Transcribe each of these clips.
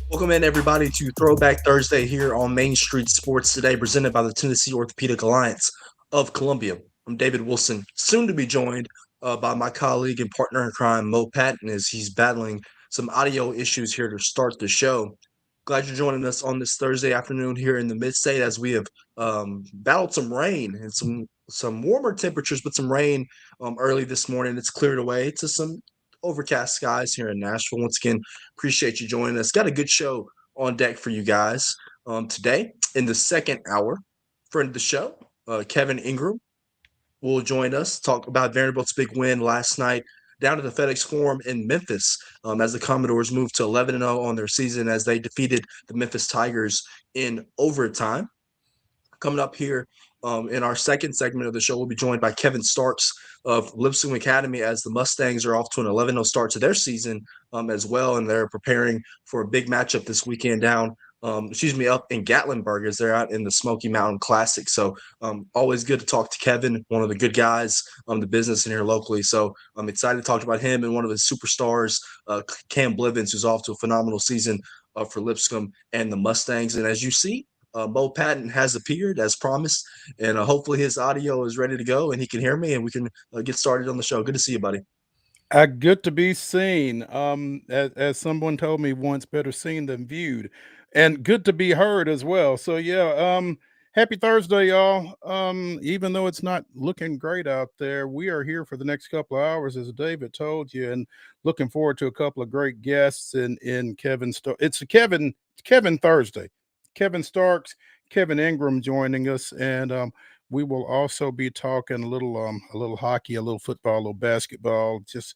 Welcome in, everybody, to Throwback Thursday here on Main Street Sports Today, presented by the Tennessee Orthopedic Alliance of Columbia. I'm David Wilson, soon to be joined by my colleague and partner in crime, Mo Patton, as he's battling some audio issues here to start the show. Glad you're joining us on this Thursday afternoon here in the Mid-State as we have battled some rain and some warmer temperatures, but some rain early this morning. It's cleared away to some overcast skies here in Nashville. Once again, appreciate you joining us. Got a good show on deck for you guys today. In the second hour, friend of the show, Kevin Ingram, will join us, talk about Vanderbilt's big win last night down at the FedEx Forum in Memphis as the Commodores moved to 11-0 on their season as they defeated the Memphis Tigers in overtime. Coming up here in our second segment of the show, we'll be joined by Kevin Starks of Lipscomb Academy as the Mustangs are off to an 11-0 start to their season as well, and they're preparing for a big matchup this weekend down up in Gatlinburg as they're out in the Smoky Mountain Classic. So always good to talk to Kevin, one of the good guys the business in here locally. So I'm excited to talk about him and one of his superstars, Cam Blivens, who's off to a phenomenal season for Lipscomb and the Mustangs. And as you see, Mo Patton has appeared as promised, and hopefully his audio is ready to go and he can hear me and we can get started on the show. Good to see you, buddy. Good to be seen. As someone told me once, better seen than viewed, and good to be heard as well. So yeah, happy Thursday, y'all. Even though it's not looking great out there, we are here for the next couple of hours, as David told you, and looking forward to a couple of great guests in Kevin. It's Kevin Thursday, Kevin Starks, Kevin Ingram joining us, and we will also be talking a little hockey, a little football, a little basketball, just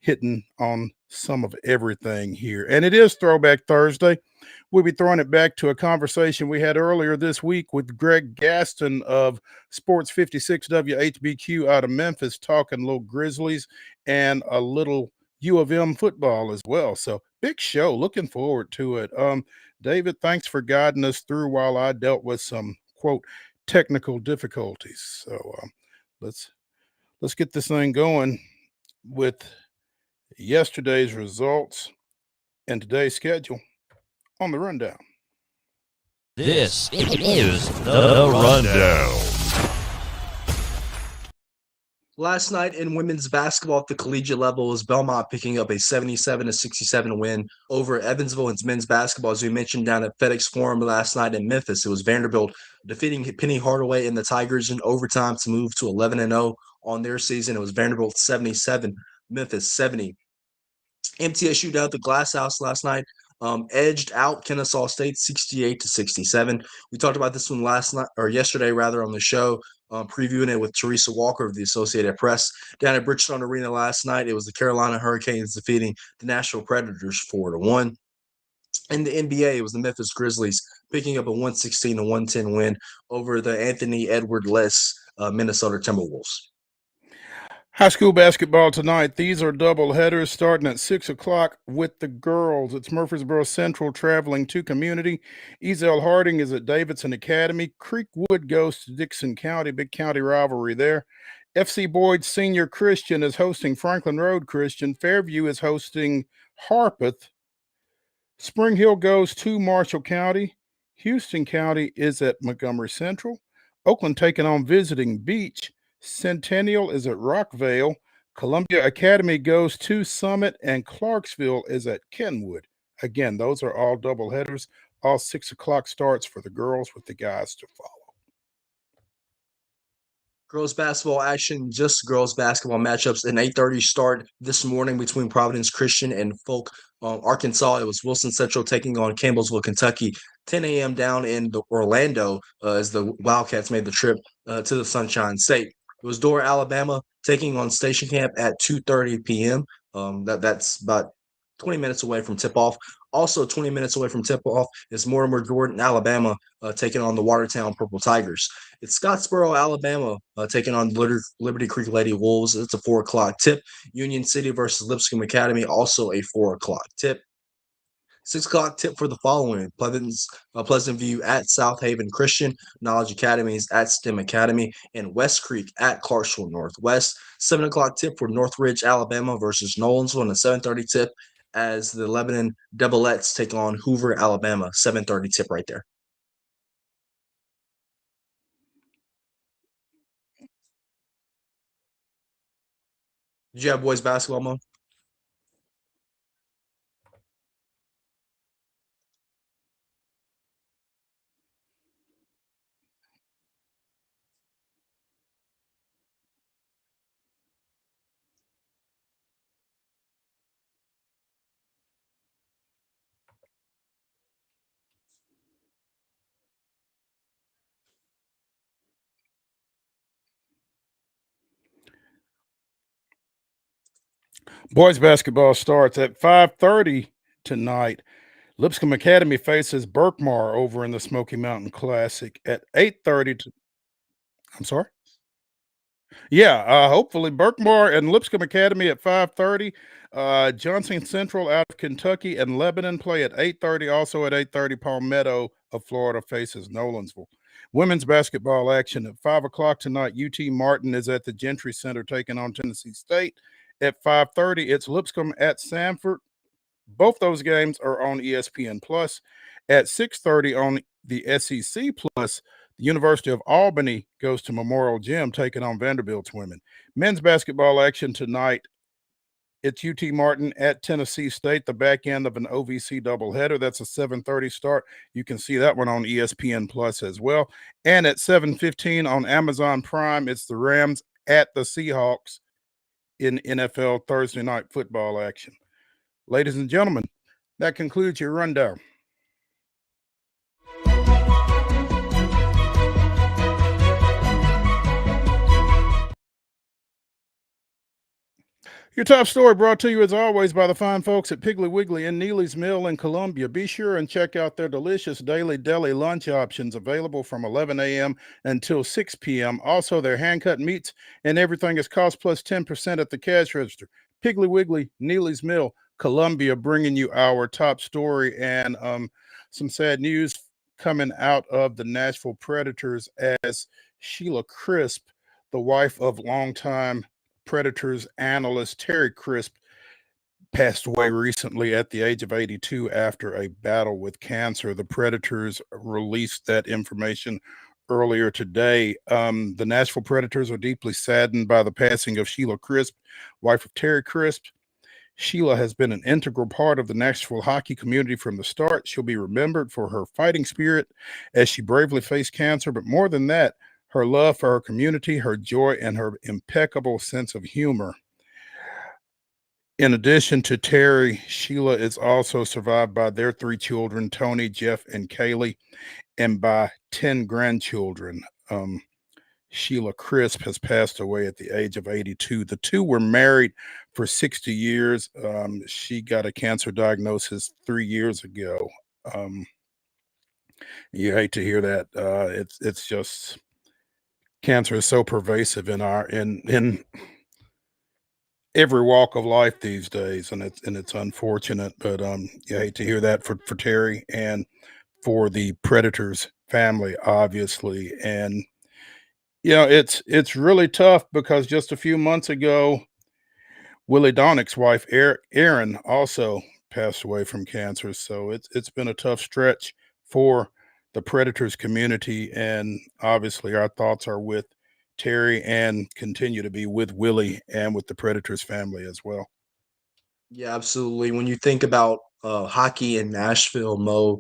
hitting on some of everything here. And it is Throwback Thursday. We'll be throwing it back to a conversation we had earlier this week with Greg Gaston of Sports 56 WHBQ out of Memphis, talking little Grizzlies and a little U of M football as well. So big show. Looking forward to it. David, thanks for guiding us through while I dealt with some quote technical difficulties. So let's let's get this thing going with yesterday's results and today's schedule on the rundown. This is the Rundown. Last night in women's basketball at the collegiate level was Belmont picking up a 77-67 win over Evansville. It's men's basketball, as we mentioned, down at FedEx Forum last night in Memphis. It was Vanderbilt defeating Penny Hardaway and the Tigers in overtime to move to 11-0 on their season. It was Vanderbilt 77, Memphis 70. MTSU down at the Glass House last night edged out Kennesaw State 68-67. We talked about this one last night or yesterday rather on the show, previewing it with Teresa Walker of the Associated Press down at Bridgestone Arena last night. It was the Carolina Hurricanes defeating the Nashville Predators 4-1. In the NBA, it was the Memphis Grizzlies picking up a 116-110 win over the Anthony Edward less Minnesota Timberwolves. High school basketball tonight. These are double headers starting at 6 o'clock with the girls. It's Murfreesboro Central traveling to Community. Ezel Harding is at Davidson Academy. Creekwood goes to Dixon County. Big county rivalry there. FC Boyd Senior Christian is hosting Franklin Road Christian. Fairview is hosting Harpeth. Spring Hill goes to Marshall County. Houston County is at Montgomery Central. Oakland taking on Visiting Beach. Centennial is at Rockvale. Columbia Academy goes to Summit, and Clarksville is at Kenwood. Again, those are all double headers. All 6 o'clock starts for the girls with the guys to follow. Girls basketball action, just girls basketball matchups. An 8:30 start this morning between Providence Christian and Folk Arkansas. It was Wilson Central taking on Campbellsville, Kentucky. 10 a.m. down in Orlando as the Wildcats made the trip to the Sunshine State. It was Dora, Alabama, taking on Station Camp at 2:30 p.m. That's about 20 minutes away from tip-off. Also 20 minutes away from tip-off is Mortimer Jordan, Alabama, taking on the Watertown Purple Tigers. It's Scottsboro, Alabama, taking on Liberty Creek Lady Wolves. It's a 4 o'clock tip. Union City versus Lipscomb Academy, also a 4 o'clock tip. 6 o'clock tip for the following: Pleasant View at South Haven Christian, Knowledge Academies at STEM Academy, and West Creek at Clarksville Northwest. 7 o'clock tip for Northridge, Alabama versus Nolensville, and a 7:30 tip as the Lebanon Doublettes take on Hoover, Alabama. 7:30 tip right there. Did you have boys basketball, Mo? Boys basketball starts at 5:30 tonight. Lipscomb Academy faces Berkmar over in the Smoky Mountain Classic at 8:30. I'm sorry. Yeah, hopefully Berkmar and Lipscomb Academy at 5:30. Johnson Central out of Kentucky and Lebanon play at 8:30. Also at 8:30, Palmetto of Florida faces Nolensville. Women's basketball action at 5 o'clock tonight. UT Martin is at the Gentry Center taking on Tennessee State. At 5:30, it's Lipscomb at Sanford. Both those games are on ESPN Plus. At 6:30 on the SEC Plus, the University of Albany goes to Memorial Gym taking on Vanderbilt's women. Men's basketball action tonight. It's UT Martin at Tennessee State, the back end of an OVC doubleheader. That's a 7:30 start. You can see that one on ESPN Plus as well. And at 7:15 on Amazon Prime, it's the Rams at the Seahawks in NFL Thursday night football action. Ladies and gentlemen, that concludes your rundown. Your top story brought to you as always by the fine folks at Piggly Wiggly and Neely's Mill in Columbia. Be sure and check out their delicious daily deli lunch options available from 11 a.m. until 6 p.m. Also, their hand-cut meats and everything is cost plus 10% at the cash register. Piggly Wiggly, Neely's Mill, Columbia, bringing you our top story and some sad news coming out of the Nashville Predators as Sheila Crisp, the wife of longtime Predators analyst Terry Crisp, passed away recently at the age of 82 after a battle with cancer. The Predators released that information earlier today. The Nashville Predators are deeply saddened by the passing of Sheila Crisp, wife of Terry Crisp. Sheila has been an integral part of the Nashville hockey community from the start. She'll be remembered for her fighting spirit as she bravely faced cancer, but more than that, her love for her community, her joy, and her impeccable sense of humor. In addition to Terry, Sheila is also survived by their 3 children, Tony, Jeff, and Kaylee, and by 10 grandchildren. Sheila Crisp has passed away at the age of 82. The two were married for 60 years. She got a cancer diagnosis 3 years ago. You hate to hear that. It's just cancer is so pervasive in every walk of life these days, and it's unfortunate. But you hate to hear that for Terry and for the Predators family, obviously. And it's really tough because just a few months ago, Willie Donnick's wife, Erin, also passed away from cancer. So it's been a tough stretch for the Predators community, and obviously our thoughts are with Terry and continue to be with Willie and with the Predators family as well. Yeah, absolutely. When you think about hockey in Nashville, Mo,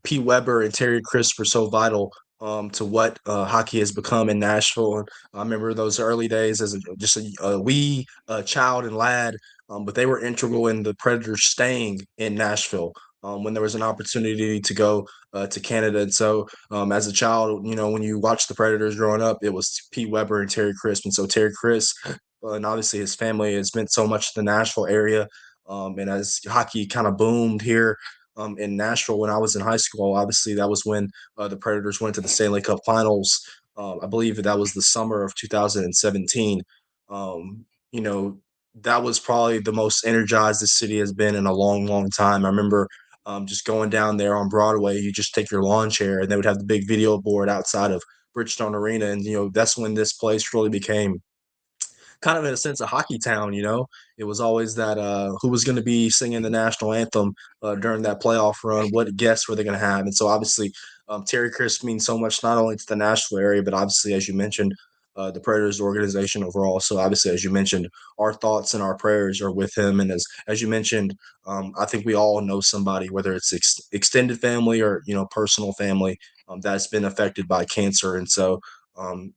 Pete Weber and Terry Crisp were so vital to what hockey has become in Nashville. And I remember those early days as just a wee child and lad, but they were integral in the Predators staying in Nashville when there was an opportunity to go to Canada. And so, as a child, when you watch the Predators growing up, it was Pete Weber and Terry Crisp. And so, Terry Crisp and obviously his family has meant so much to the Nashville area. And as hockey kind of boomed here in Nashville when I was in high school, obviously that was when the Predators went to the Stanley Cup Finals. I believe that was the summer of 2017. You know, that was probably the most energized the city has been in a long, long time. I remember just going down there on Broadway. You just take your lawn chair, and they would have the big video board outside of Bridgestone Arena, and that's when this place really became kind of in a sense a hockey town. It was always that who was going to be singing the national anthem during that playoff run, what guests were they going to have, and so obviously Terry Crisp means so much not only to the Nashville area, but obviously, as you mentioned, the Predators organization overall. So obviously, as you mentioned, our thoughts and our prayers are with him. And as you mentioned, I think we all know somebody, whether it's extended family or personal family, that's been affected by cancer. And so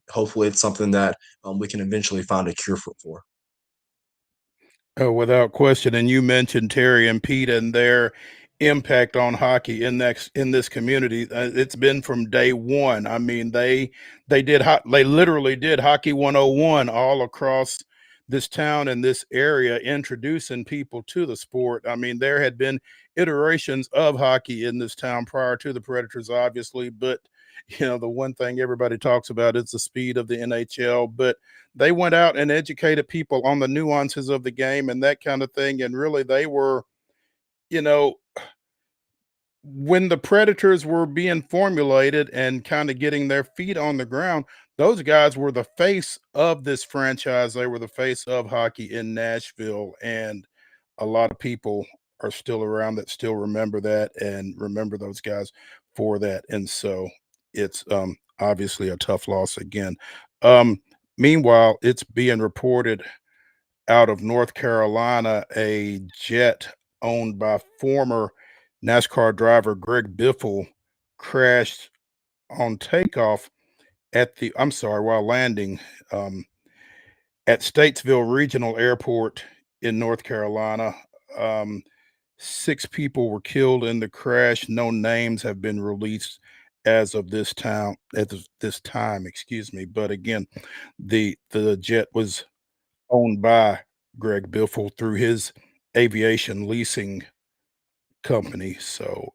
hopefully, it's something that we can eventually find a cure for. Oh, without question. And you mentioned Terry and Pete and their impact on hockey in this community. It's been from day one. I mean, they literally did Hockey 101 all across this town and this area, introducing people to the sport. I mean, there had been iterations of hockey in this town prior to the Predators, obviously, but the one thing everybody talks about is the speed of the NHL. But they went out and educated people on the nuances of the game and that kind of thing. And really, they were, when the Predators were being formulated and kind of getting their feet on the ground, those guys were the face of this franchise. They were the face of hockey in Nashville. And a lot of people are still around that still remember that and remember those guys for that. And so it's obviously a tough loss again. Meanwhile, it's being reported out of North Carolina, a jet owned by former NASCAR driver Greg Biffle crashed on takeoff while landing at Statesville Regional Airport in North Carolina. 6 people were killed in the crash. No names have been released as of this time, excuse me. But again, the jet was owned by Greg Biffle through his aviation leasing company. So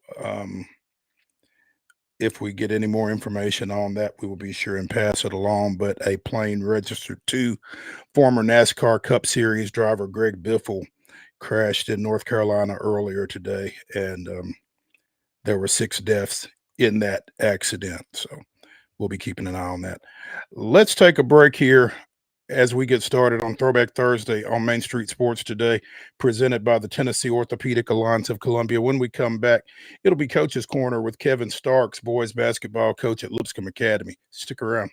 if we get any more information on that, we will be sure and pass it along. But a plane registered to former NASCAR Cup Series driver Greg Biffle crashed in North Carolina earlier today, and there were 6 deaths in that accident. So we'll be keeping an eye on that. Let's take a break here as we get started on Throwback Thursday on Main Street Sports Today, presented by the Tennessee Orthopedic Alliance of Columbia. When we come back, it'll be Coach's Corner with Kevin Starks, boys basketball coach at LIPSCOMB Academy. Stick around.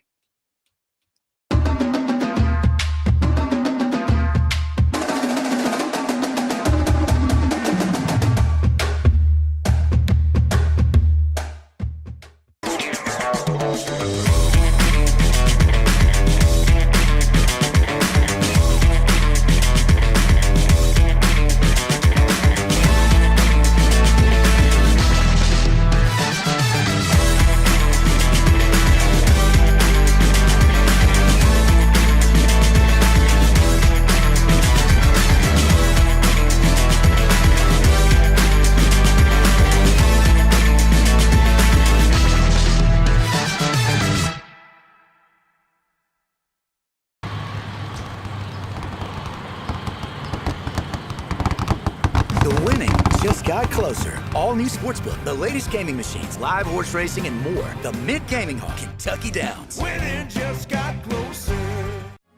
Got closer. All new Sportsbook, the latest gaming machines, live horse racing, and more. The Mid Gaming Hall, Kentucky Downs. Winning just got closer.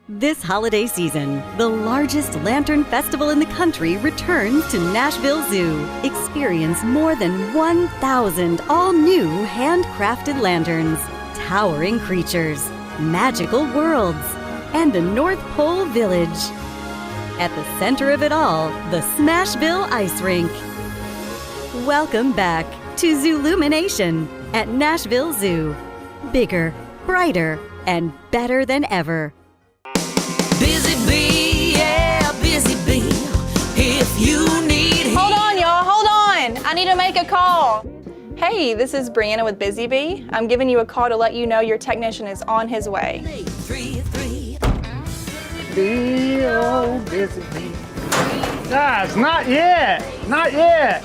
This holiday season, the largest lantern festival in the country returns to Nashville Zoo. Experience more than 1,000 all-new handcrafted lanterns, towering creatures, magical worlds, and a North Pole village. At the center of it all, the Smashville Ice Rink. Welcome back to Zoolumination at Nashville Zoo. Bigger, brighter, and better than ever. Busy bee, yeah, busy bee. If you need... Hold on, y'all, hold on. I need to make a call. Hey, this is Brianna with Busy Bee. I'm giving you a call to let you know your technician is on his way. 3-3. Bee, oh, busy bee. Guys, not yet, not yet.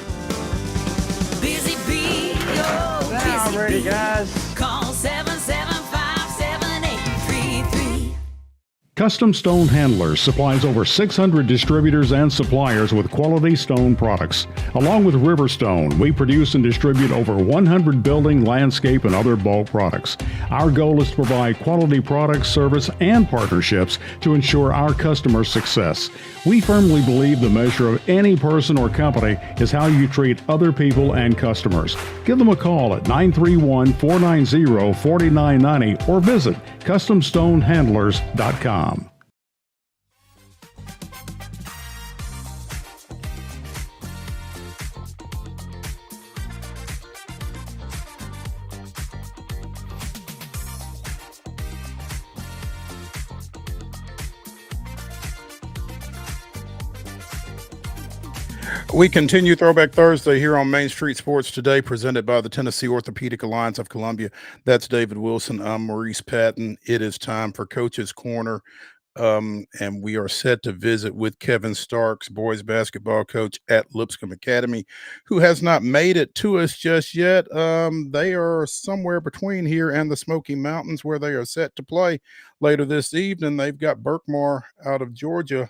Busy bee, oh, Now busy ready, bee. guys. Call 775-7833. Custom Stone Handlers supplies over 600 distributors and suppliers with quality stone products. Along with Riverstone, we produce and distribute over 100 building, landscape, and other bulk products. Our goal is to provide quality products, service, and partnerships to ensure our customers' success. We firmly believe the measure of any person or company is how you treat other people and customers. Give them a call at 931-490-4990 or visit CustomStoneHandlers.com. We continue Throwback Thursday here on Main Street Sports Today, presented by the Tennessee Orthopedic Alliance of Columbia. That's David Wilson. I'm Maurice Patton. It is time for Coach's Corner, and we are set to visit with Kevin Starks, boys basketball coach at Lipscomb Academy, who has not made it to us just yet. They are somewhere between here and the Smoky Mountains, where they are set to play later this evening. They've got Berkmar out of Georgia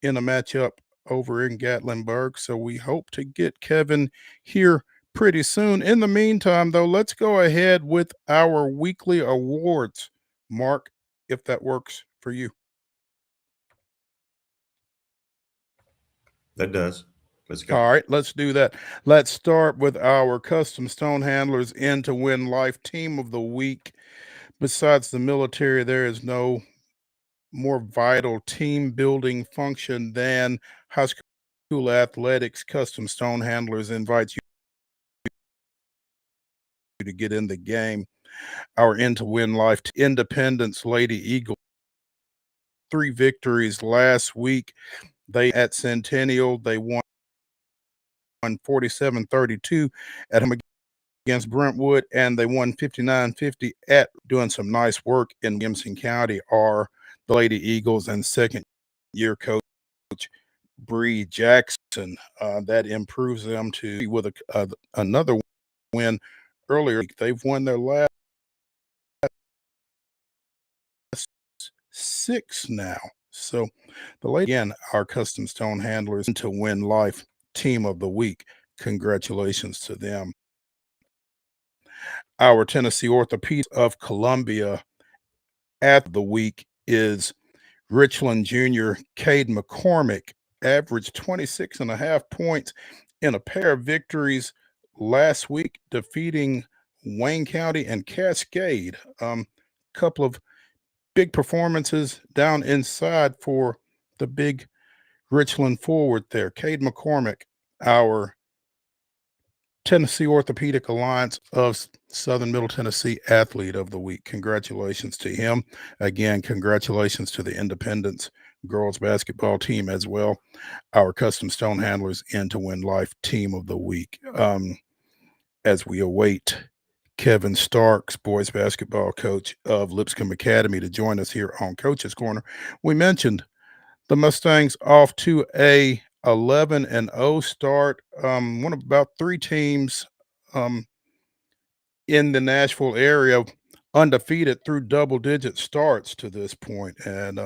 in a matchup over in Gatlinburg. So we hope to get Kevin here pretty soon. In the meantime, though, let's go ahead with our weekly awards. Mark, if that works for you. That does. Let's go. All right, let's do that. Let's start with our Custom Stone Handlers In to Win Life Team of the Week. Besides the military, there is no more vital team building function than high school athletics. Custom Stone Handlers invites you to get in the game. Our In to Win Life Independence Lady Eagle, 3 victories last week. They at Centennial, they won 47-32 at home against Brentwood, and they won 59-50 at doing some nice work in Gibson County are the Lady Eagles and second-year coach Bree Jackson. That improves them to with another win earlier. They've won their last 6 now. So the lady, again, our Custom Stone Handlers to Win Life Team of the Week. Congratulations to them. Our Tennessee Orthopedic of Columbia at the week is Richland Jr. Cade McCormick, averaged 26.5 points in a pair of victories last week, defeating Wayne County and Cascade. Couple of big performances down inside for the big Richland forward there. Cade McCormick, our Tennessee Orthopedic Alliance of Southern Middle Tennessee Athlete of the Week. Congratulations to him. Again, congratulations to the Independence girls basketball team as well. Our Custom Stone Handlers In to Win Life Team of the Week. As we await Kevin Starks, boys basketball coach of Lipscomb Academy, to join us here on Coach's Corner. We mentioned the Mustangs off to a 11-0 start. One of about 3 teams in the Nashville area undefeated through double-digit starts to this point, and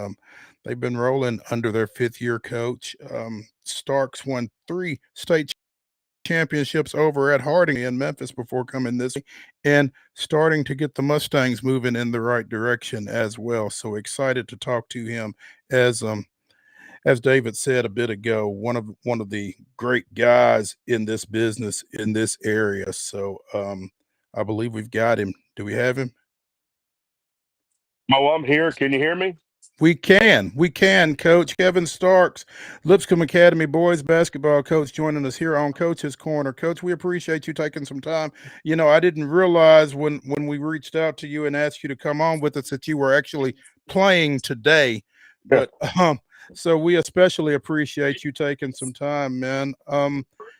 they've been rolling under their 5th-year coach. Starks won 3 state championships over at Harding in Memphis before coming this week and starting to get the Mustangs moving in the right direction as well. So excited to talk to him. As David said a bit ago, one of the great guys in this business in this area. So I believe we've got him. Do we have him? Oh, I'm here. Can you hear me? We can, Coach. Kevin Starks, Lipscomb Academy boys basketball coach, joining us here on Coach's Corner. Coach, we appreciate you taking some time. You know, I didn't realize when we reached out to you and asked you to come on with us that you were actually playing today. But so we especially appreciate you taking some time, man.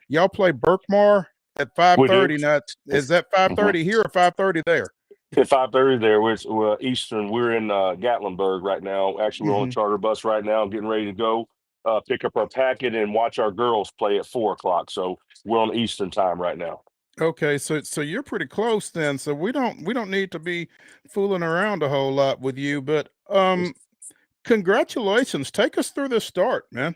Y'all play Berkmar at 5:30. Now, is that 5:30 here or 5:30 there? At 5:30 there, we're Eastern. We're in Gatlinburg right now. Actually, we're on a charter bus right now, getting ready to go pick up our packet and watch our girls play at 4 o'clock. So we're on Eastern time right now. Okay, so you're pretty close then. So we don't need to be fooling around a whole lot with you. But congratulations. Take us through this start, man.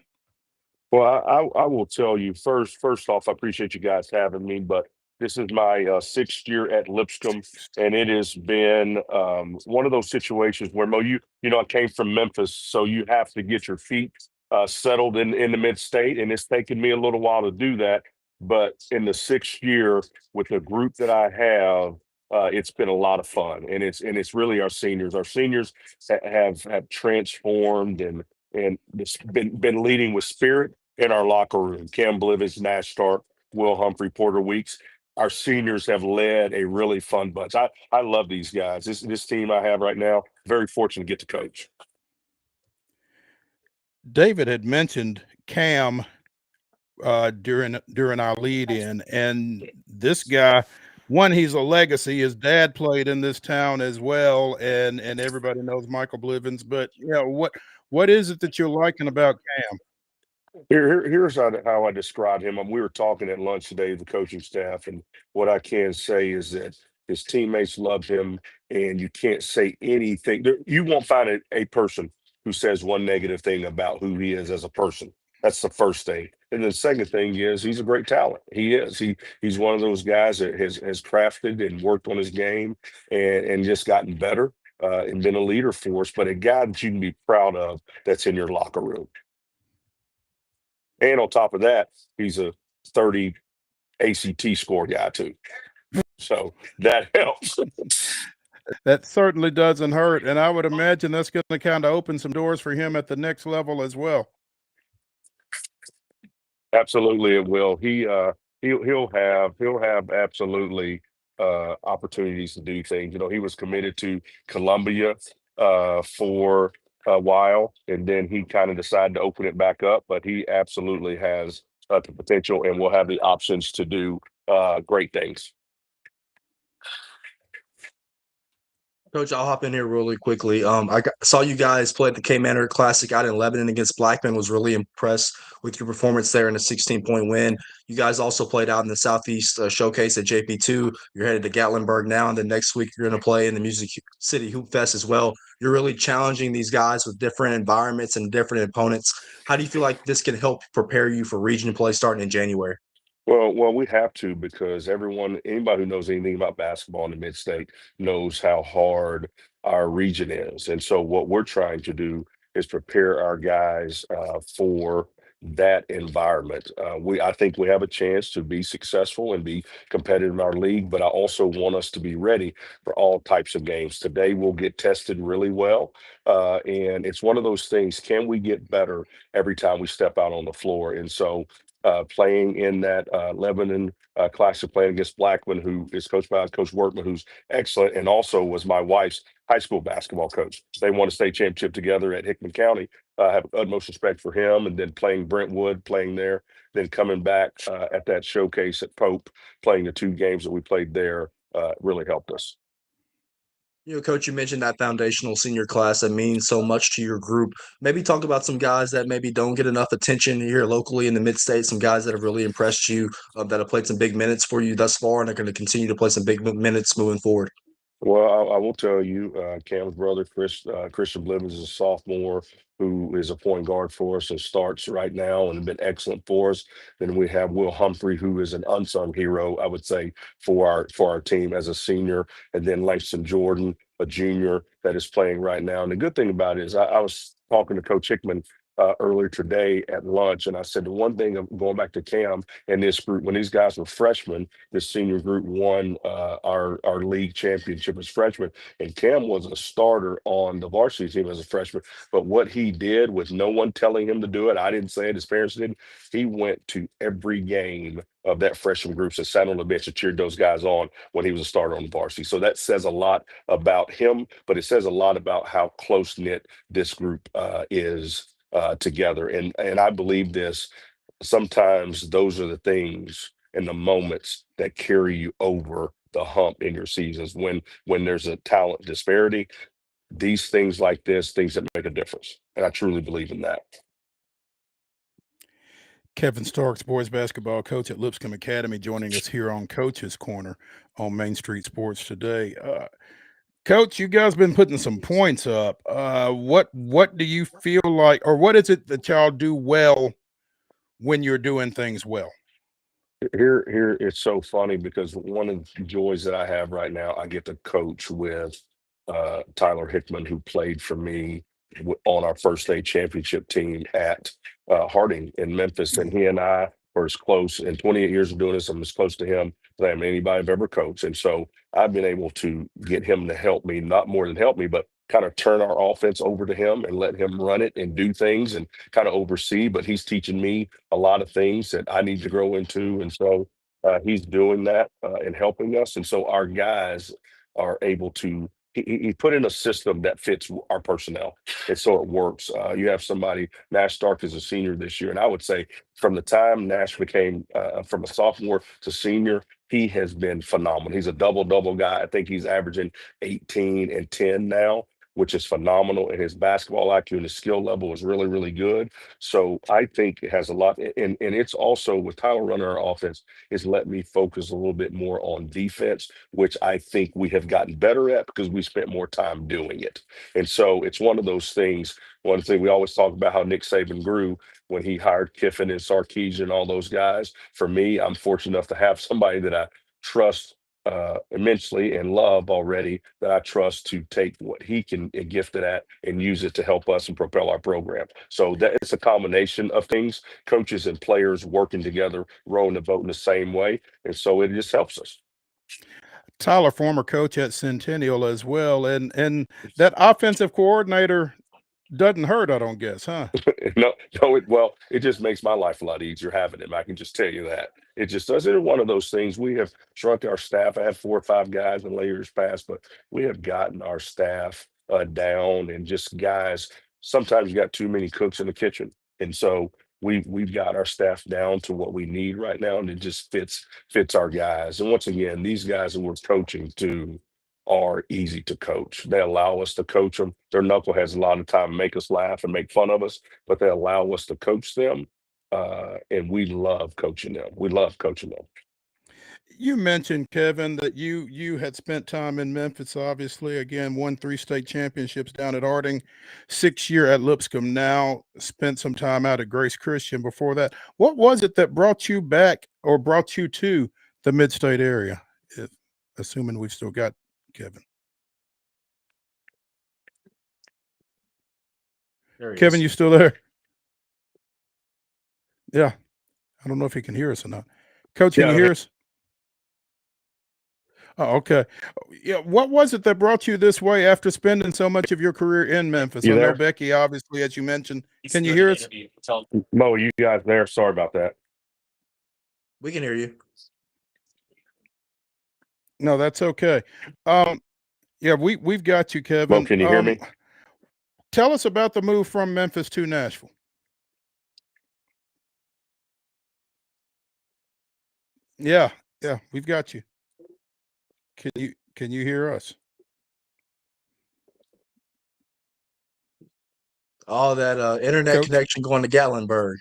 Well, I will tell you first off, I appreciate you guys having me, but this is my sixth year at Lipscomb, and it has been one of those situations where Mo, you know, I came from Memphis, so you have to get your feet settled in the mid state, and it's taken me a little while to do that. But in the sixth year with the group that I have, it's been a lot of fun, and it's really our seniors. Our seniors have transformed and it's been leading with spirit in our locker room. Cam Blivens, Nash Stark, Will Humphrey, Porter Weeks. Our seniors have led a really fun bunch. I love these guys. This team I have right now, very fortunate to get to coach. David had mentioned Cam during our lead in, and this guy, one, he's a legacy. His dad played in this town as well, and everybody knows Michael Blivens. But what is it that you're liking about Cam? Here's how I describe him. We were talking at lunch today, the coaching staff, and what I can say is that his teammates love him, and you can't say anything. You won't find a person who says one negative thing about who he is as a person. That's the first thing. And the second thing is he's a great talent. He is. He's one of those guys that has crafted and worked on his game and just gotten better and been a leader for us, but a guy that you can be proud of that's in your locker room. And on top of that, he's a 30 ACT score guy too. So that helps. That certainly doesn't hurt. And I would imagine that's going to kind of open some doors for him at the next level as well. Absolutely, it will. He'll have absolutely opportunities to do things. You know, he was committed to Columbia for a while, and then he kind of decided to open it back up. But he absolutely has the potential, and will have the options to do great things. Coach, I'll hop in here really quickly. Saw you guys play at the K Manor Classic out in Lebanon against Blackman. Was really impressed with your performance there in a 16-point win. You guys also played out in the Southeast Showcase at JP2. You're headed to Gatlinburg now, and then next week you're going to play in the Music City Hoop Fest as well. You're really challenging these guys with different environments and different opponents. How do you feel like this can help prepare you for region play starting in January? Well, we have to, because anybody who knows anything about basketball in the mid-state knows how hard our region is. And so what we're trying to do is prepare our guys for that environment. I think we have a chance to be successful and be competitive in our league, but I also want us to be ready for all types of games. Today we'll get tested really well. And it's one of those things, can we get better every time we step out on the floor? And so playing in that Lebanon Classic, playing against Blackman, who is coached by Coach Workman, who's excellent, and also was my wife's high school basketball coach. They won a state championship together at Hickman County. I have utmost respect for him. And then playing Brentwood, playing there, then coming back at that showcase at Pope, playing the 2 games that we played there, really helped us. Coach, you mentioned that foundational senior class that means so much to your group. Maybe talk about some guys that maybe don't get enough attention here locally in the mid-state, some guys that have really impressed you, that have played some big minutes for you thus far and are going to continue to play some big minutes moving forward. Well, I will tell you, Cam's brother, Christian Blivens, is a sophomore who is a point guard for us and starts right now and been excellent for us. Then we have Will Humphrey, who is an unsung hero, I would say, for our team as a senior. And then Langston Jordan, a junior that is playing right now. And the good thing about it is I was talking to Coach Hickman earlier today at lunch, and I said the one thing of going back to Cam and this group, when these guys were freshmen, this senior group won our league championship as freshmen, and Cam was a starter on the varsity team as a freshman. But what he did with no one telling him to do it, I didn't say it, his parents did. He went to every game of that freshman group, that sat on the bench and cheered those guys on when he was a starter on the varsity. So that says a lot about him, but it says a lot about how close knit this group is together. And I believe this, sometimes those are the things and the moments that carry you over the hump in your seasons when there's a talent disparity. These things like this, things that make a difference. And I truly believe in that. Kevin Starks, boys basketball coach at Lipscomb Academy, joining us here on Coach's Corner on Main Street Sports today. Coach, you guys been putting some points up. What do you feel like, or what is it that y'all do well when you're doing things well? Here, it's so funny because one of the joys that I have right now, I get to coach with Tyler Hickman, who played for me on our first state championship team at Harding in Memphis, and he and I were as close. In 28 years of doing this, I'm as close to him as I am anybody I've ever coached, and so I've been able to get him to help me, not more than help me, but kind of turn our offense over to him and let him run it and do things and kind of oversee. But he's teaching me a lot of things that I need to grow into. And so he's doing that and helping us. And so our guys are able to, he put in a system that fits our personnel. And so it works. You have somebody, Nash Stark is a senior this year. And I would say from the time Nash became from a sophomore to senior, he has been phenomenal. He's a double guy. I think he's averaging 18 and 10 now, which is phenomenal. And his basketball IQ and his skill level is really, really good. So I think it has a lot. And it's also with Tyler running our offense, it's let me focus a little bit more on defense, which I think we have gotten better at because we spent more time doing it. And so it's one of those things. One thing we always talk about how Nick Saban grew when he hired Kiffin and Sarkisian and all those guys. For me, I'm fortunate enough to have somebody that I trust immensely and love already, that I trust to take what he can gift it at and use it to help us and propel our program. So that it's a combination of things, coaches and players working together, rowing the boat in the same way. And so it just helps us. Tyler, former coach at Centennial as well, and that offensive coordinator doesn't hurt, I don't guess, huh? No, it just makes my life a lot easier having him. I can just tell you that. It just does. It's one of those things. We have shrunk our staff. I had 4 or 5 guys in years past, but we have gotten our staff down and just guys. Sometimes you got too many cooks in the kitchen, and so we've got our staff down to what we need right now, and it just fits our guys. And once again, these guys that we're coaching to are easy to coach. They allow us to coach them. They're knuckleheads a lot of the time, make us laugh and make fun of us, but they allow us to coach them. And we love coaching them. We love coaching them. You mentioned, Kevin, that you had spent time in Memphis, obviously, again, won 3 state championships down at Harding, 6 year at Lipscomb now, spent some time out at Grace Christian before that. What was it that brought you back or brought you to the mid-state area? Assuming we've still got Kevin. Kevin, you still there? Yeah. I don't know if he can hear us or not. Coach, can you hear us? Oh, okay. Yeah. What was it that brought you this way after spending so much of your career in Memphis? I know Becky, obviously, as you mentioned. Can you hear us? Mo, you guys there? Sorry about that. We can hear you. No, that's okay. Yeah, we've got you, Kevin. Mo, can you hear me? Tell us about the move from Memphis to Nashville. Yeah, we've got you. Can you hear us? All that internet Coach? connection going to Gatlinburg.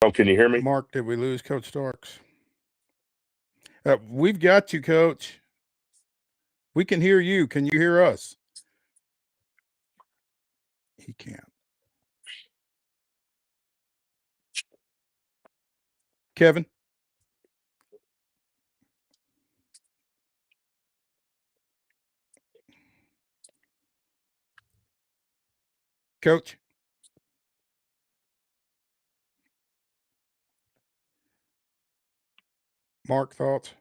Oh, can you hear me? Mark, did we lose Coach Starks? We've got you, Coach. We can hear you. Can you hear us? He can't. Kevin? Coach? Mark, thoughts?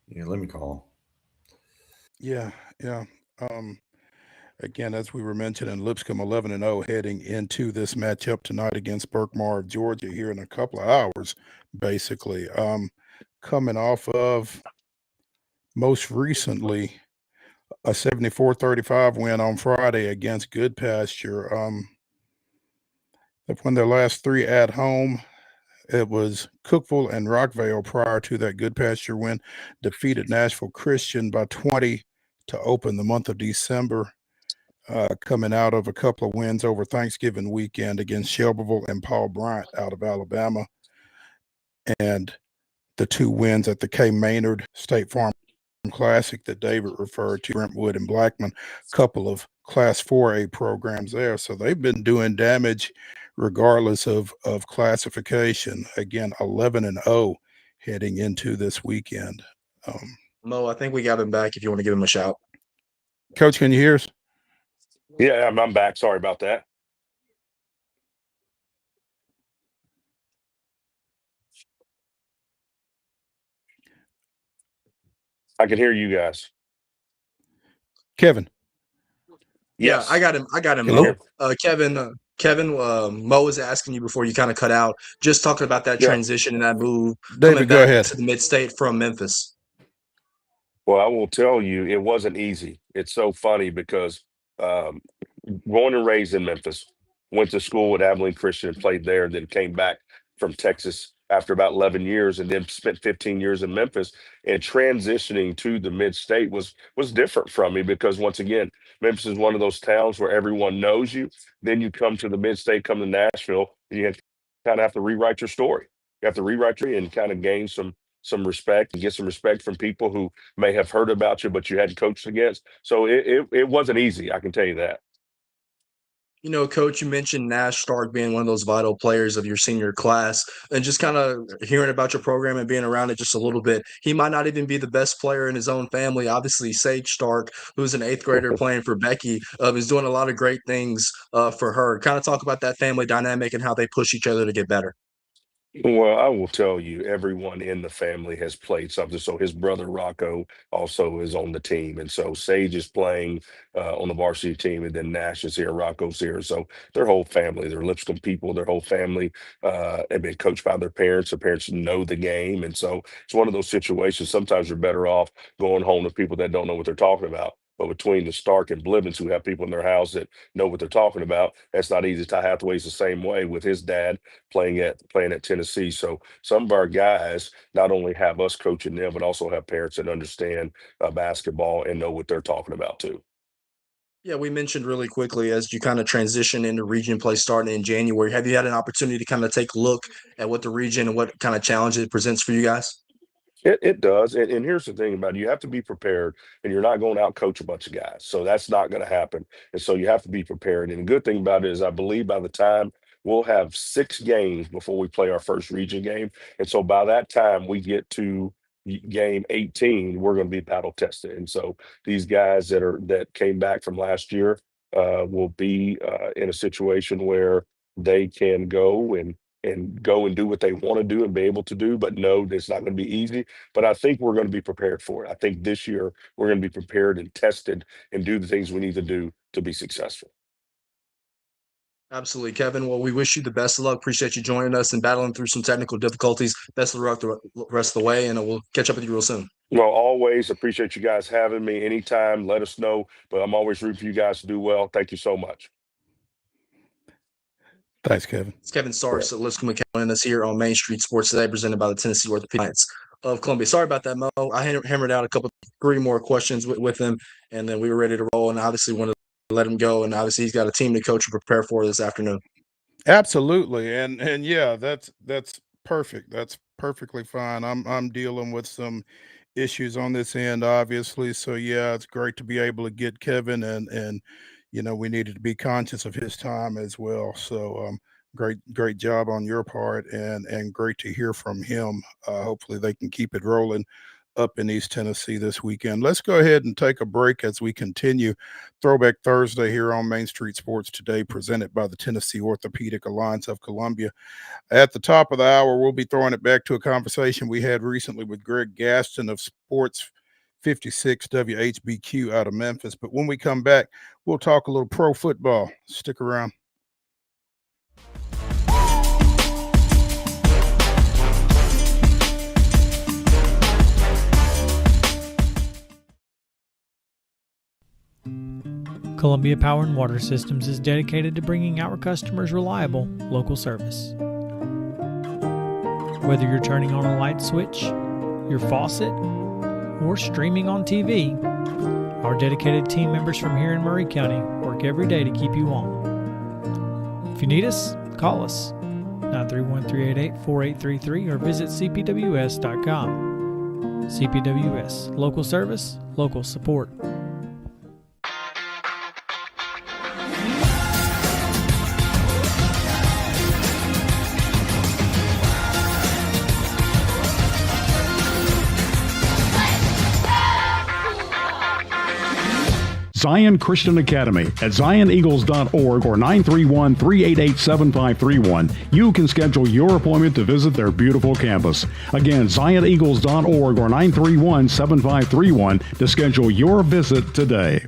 Yeah, let me call. Yeah. Again, as we were mentioning, Lipscomb 11-0 heading into this matchup tonight against Berkmar of Georgia here in a couple of hours, basically. Coming off of most recently a 74-35 win on Friday against Good Pasture. They've won their last 3 at home. It was Cookeville and Rockvale prior to that Good Pasture win. Defeated Nashville Christian by 20 to open the month of December. Coming out of a couple of wins over Thanksgiving weekend against Shelbyville and Paul Bryant out of Alabama, and the 2 wins at the K. Maynard State Farm Classic that David referred to, Brentwood and Blackman, couple of Class 4A programs there. So they've been doing damage regardless of classification. Again, 11-0 heading into this weekend. Mo, I think we got him back if you want to give him a shout. Coach, can you hear us? Yeah, I'm back. Sorry about that. I can hear you guys. Kevin. Yes. Yeah, I got him. Hello? Mo. Kevin, Mo was asking you before you kind of cut out, just talking about that transition and that move David, coming go back ahead. to the mid-state from Memphis. Well, I will tell you, it wasn't easy. It's so funny because born and raised in Memphis, went to school at Abilene Christian and played there, and then came back from Texas after about 11 years, and then spent 15 years in Memphis. And transitioning to the mid-state was different from me because, once again, Memphis is one of those towns where everyone knows you. Then you come to the mid-state, come to Nashville, and you kind of have to rewrite your story. You have to rewrite your and kind of gain some respect and get some respect from people who may have heard about you, but you hadn't coached against. So it wasn't easy, I can tell you that. You know, Coach, you mentioned Nash Stark being one of those vital players of your senior class, and just kind of hearing about your program and being around it just a little bit. He might not even be the best player in his own family. Obviously, Sage Stark, who's an 8th grader playing for Becky, is doing a lot of great things for her. Kind of talk about that family dynamic and how they push each other to get better. Well, I will tell you, everyone in the family has played something. So his brother Rocco also is on the team, and so Sage is playing on the varsity team, and then Nash is here, Rocco's here. So their whole family, they're Lipscomb people, their whole family have been coached by their parents. Their parents know the game, and so it's one of those situations. Sometimes you're better off going home to people that don't know what they're talking about. But between the Stark and Blibbins, who have people in their house that know what they're talking about, that's not easy. Ty Hathaway's the same way with his dad playing at Tennessee. So some of our guys not only have us coaching them, but also have parents that understand basketball and know what they're talking about too. Yeah, we mentioned really quickly as you kind of transition into region play starting in January. Have you had an opportunity to kind of take a look at what the region and what kind of challenge it presents for you guys? It does. And here's the thing about it. You have to be prepared, and you're not going to out coach a bunch of guys. So that's not going to happen. And so you have to be prepared. And the good thing about it is I believe by the time we'll have 6 games before we play our first region game. And so by that time we get to game 18, we're going to be battle tested. And so these guys that came back from last year will be in a situation where they can go and go and do what they want to do and be able to do, but no, it's not going to be easy. But I think we're going to be prepared for it. I think this year we're going to be prepared and tested and do the things we need to do to be successful. Absolutely, Kevin. Well, we wish you the best of luck. Appreciate you joining us and battling through some technical difficulties. Best of luck the rest of the way, and we'll catch up with you real soon. Well, always appreciate you guys having me anytime. Let us know, but I'm always rooting for you guys to do well. Thank you so much. Thanks, Kevin. It's Kevin Starks at LIPSCOMB joining us here on Main Street Sports today, presented by the Tennessee Orthopedics of Columbia. Sorry about that, Mo. I hammered out 3 more questions with him, and then we were ready to roll, and obviously wanted to let him go, and obviously he's got a team to coach and prepare for this afternoon. Absolutely. And yeah, that's perfect. That's perfectly fine. I'm dealing with some issues on this end, obviously. So yeah, it's great to be able to get Kevin, and we needed to be conscious of his time as well. So great job on your part, and great to hear from him. Hopefully they can keep it rolling up in East Tennessee this weekend. Let's go ahead and take a break as we continue Throwback Thursday here on Main Street Sports today, presented by the Tennessee Orthopedic Alliance of Columbia. At the top of the hour, we'll be throwing it back to a conversation we had recently with Greg Gaston of Sports 56 WHBQ out of Memphis. But when we come back, we'll talk a little pro football. Stick around. Columbia Power and Water Systems is dedicated to bringing our customers reliable, local service. Whether you're turning on a light switch, your faucet, or streaming on TV, our dedicated team members from here in Murray County work every day to keep you on. If you need us, call us 931-388-4833 or visit cpws.com. CPWS, local service, local support. Zion Christian Academy at zioneagles.org or 931-388-7531. You can schedule your appointment to visit their beautiful campus. Again, zioneagles.org or 931-7531 to schedule your visit today.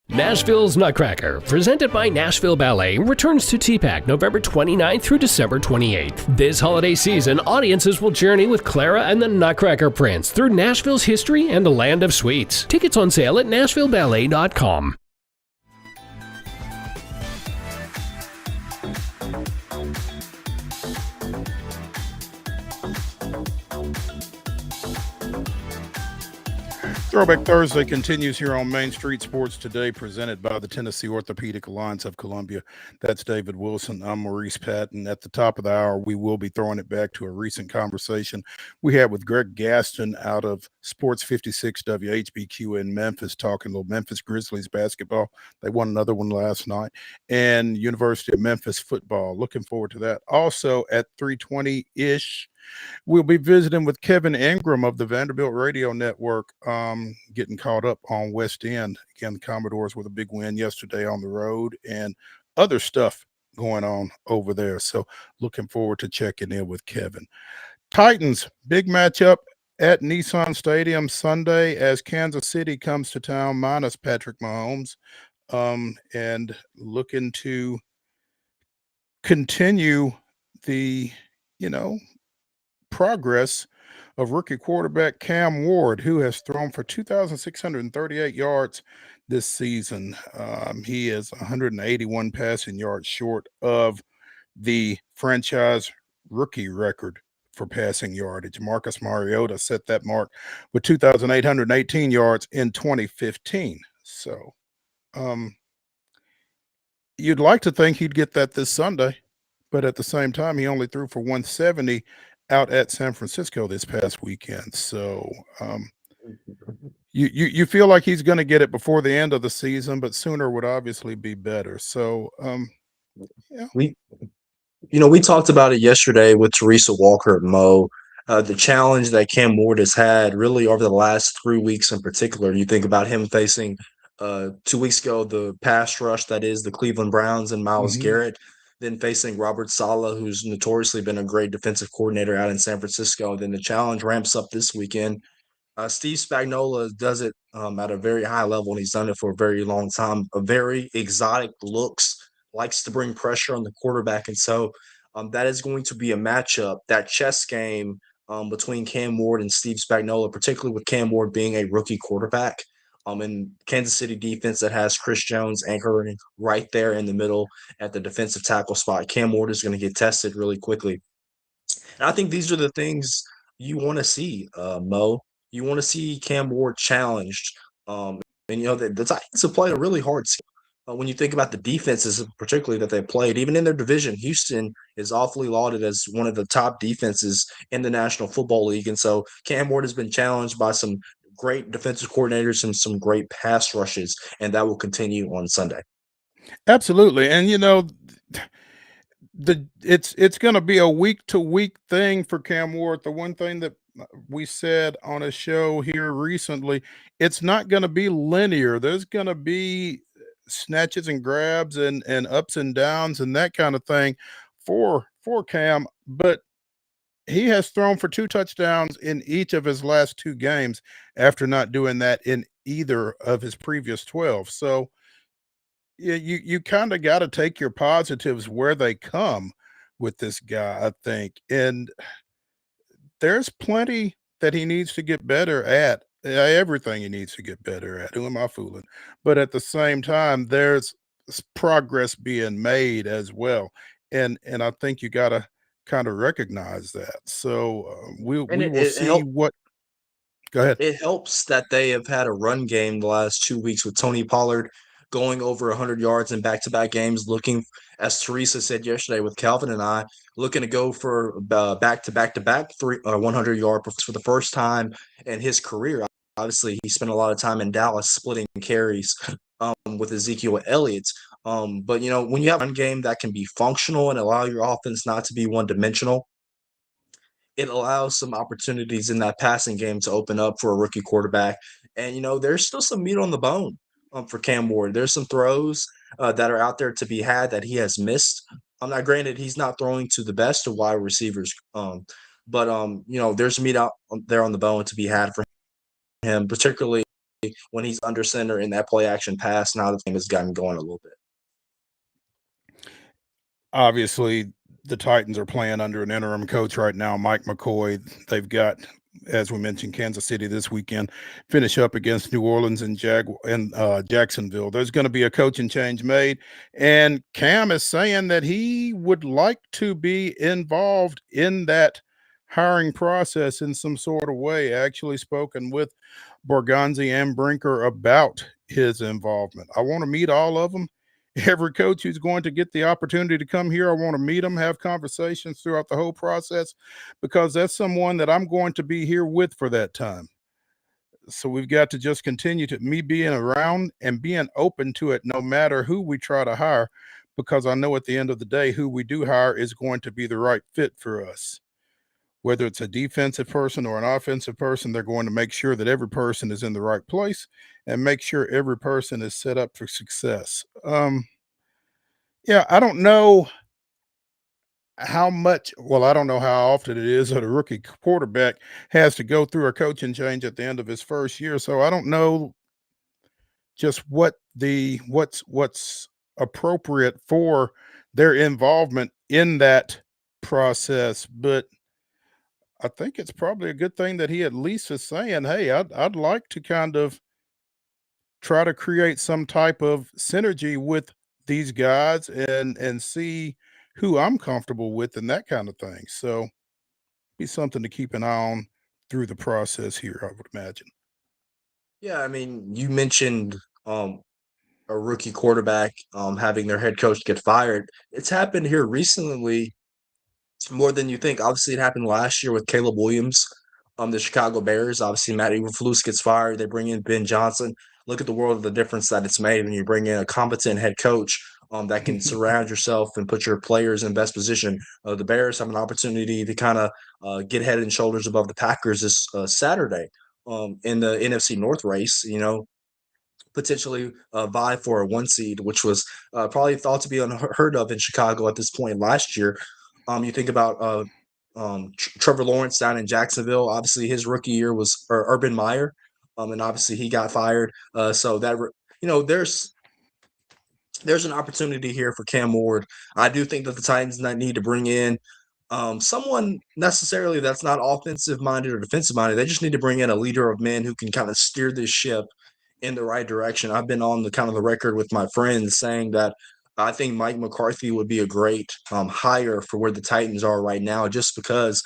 Nashville's Nutcracker, presented by Nashville Ballet, returns to TPAC November 29th through December 28th. This holiday season, audiences will journey with Clara and the Nutcracker Prince through Nashville's history and the land of sweets. Tickets on sale at NashvilleBallet.com. Throwback Thursday continues here on Main Street Sports Today, presented by the Tennessee Orthopedic Alliance of Columbia. That's David Wilson. I'm Maurice Patton. At the top of the hour, we will be throwing it back to a recent conversation we had with Greg Gaston out of Sports 56 WHBQ in Memphis, talking a little Memphis Grizzlies basketball. They won another one last night. And University of Memphis football. Looking forward to that. Also at 3:20-ish, we'll be visiting with Kevin Ingram of the Vanderbilt Radio Network, getting caught up on West End. Again, the Commodores with a big win yesterday on the road and other stuff going on over there. So looking forward to checking in with Kevin. Titans, big matchup at Nissan Stadium Sunday as Kansas City comes to town minus Patrick Mahomes, and looking to continue the, progress of rookie quarterback Cam Ward, who has thrown for 2,638 yards this season. He is 181 passing yards short of the franchise rookie record for passing yardage. Marcus Mariota set that mark with 2,818 yards in 2015. So you'd like to think he'd get that this Sunday, but at the same time, he only threw for 170 out at San Francisco this past weekend. So you feel like he's going to get it before the end of the season, but sooner would obviously be better. So yeah. We talked about it yesterday with Teresa Walker at Mo. The challenge that Cam Ward has had really over the last 3 weeks in particular. You think about him facing 2 weeks ago the pass rush that is the Cleveland Browns and Myles Garrett, then facing Robert Saleh, who's notoriously been a great defensive coordinator out in San Francisco. Then the challenge ramps up this weekend. Steve Spagnuolo does it at a very high level, and he's done it for a very long time. A very exotic looks, likes to bring pressure on the quarterback. And so that is going to be a matchup, that chess game between Cam Ward and Steve Spagnuolo, particularly with Cam Ward being a rookie quarterback. And Kansas City defense that has Chris Jones anchoring right there in the middle at the defensive tackle spot. Cam Ward is going to get tested really quickly. And I think these are the things you want to see, Mo. You want to see Cam Ward challenged. And, the Titans have played a really hard schedule. When you think about the defenses, particularly that they played, even in their division, Houston is awfully lauded as one of the top defenses in the National Football League. And so Cam Ward has been challenged by some great defensive coordinators and some great pass rushes, and that will continue on Sunday. Absolutely. And it's going to be a week to week thing for Cam Ward. The one thing that we said on a show here recently, it's not going to be linear. There's going to be snatches and grabs and ups and downs and that kind of thing for Cam, but he has thrown for 2 touchdowns in each of his last 2 games after not doing that in either of his previous 12. So yeah, you kind of got to take your positives where they come with this guy, I think. And there's plenty that he needs to get better at. Everything he needs to get better at. Who am I fooling? But at the same time, there's progress being made as well, and I think you got to kind of recognize that. So And we will see what. Go ahead. it helps that they have had a run game the last 2 weeks with Tony Pollard going over 100 yards in back-to-back games, looking, as Teresa said yesterday with Calvin and I, looking to go for back-to-back-to-back 100-yard for the first time in his career. Obviously, he spent a lot of time in Dallas splitting carries with Ezekiel Elliott. But, when you have a run game that can be functional and allow your offense not to be one-dimensional, it allows some opportunities in that passing game to open up for a rookie quarterback. And, there's still some meat on the bone for Cam Ward. There's some throws that are out there to be had that he has missed. Now, granted, he's not throwing to the best of wide receivers, but there's meat out there on the bone to be had for him, particularly when he's under center in that play action pass. Now the game has gotten going a little bit. Obviously, the Titans are playing under an interim coach right now, Mike McCoy. They've got, as we mentioned, Kansas City this weekend, finish up against New Orleans and Jacksonville. There's going to be a coaching change made, and Cam is saying that he would like to be involved in that hiring process in some sort of way. Actually spoken with Borgonzi and Brinker about his involvement. I want to meet all of them. Every coach who's going to get the opportunity to come here, I want to meet them, have conversations throughout the whole process, because that's someone that I'm going to be here with for that time. So we've got to just continue to me being around and being open to it, no matter who we try to hire, because I know at the end of the day, who we do hire is going to be the right fit for us. Whether it's a defensive person or an offensive person, they're going to make sure that every person is in the right place and make sure every person is set up for success. Yeah, I don't know how much, well, I don't know how often it is that a rookie quarterback has to go through a coaching change at the end of his first year. So I don't know just what's appropriate for their involvement in that process, but I think it's probably a good thing that he at least is saying, "Hey, I'd like to kind of try to create some type of synergy with these guys and see who I'm comfortable with and that kind of thing." So, be something to keep an eye on through the process here, I would imagine. Yeah, I mean, you mentioned a rookie quarterback having their head coach get fired. It's happened here recently more than you think. Obviously, it happened last year with Caleb Williams, the Chicago Bears. Obviously, Matt Eberflus gets fired. They bring in Ben Johnson. Look at the world of the difference that it's made when you bring in a competent head coach that can surround yourself and put your players in best position. The Bears have an opportunity to kind of get head and shoulders above the Packers this Saturday in the NFC North race. Potentially vie for a 1 seed, which was probably thought to be unheard of in Chicago at this point last year. You think about Trevor Lawrence down in Jacksonville. Obviously, his rookie year was Urban Meyer, and obviously he got fired. So that there's an opportunity here for Cam Ward. I do think that the Titans need to bring in someone necessarily that's not offensive minded or defensive minded. They just need to bring in a leader of men who can kind of steer this ship in the right direction. I've been on the record with my friends saying that I think Mike McCarthy would be a great hire for where the Titans are right now, just because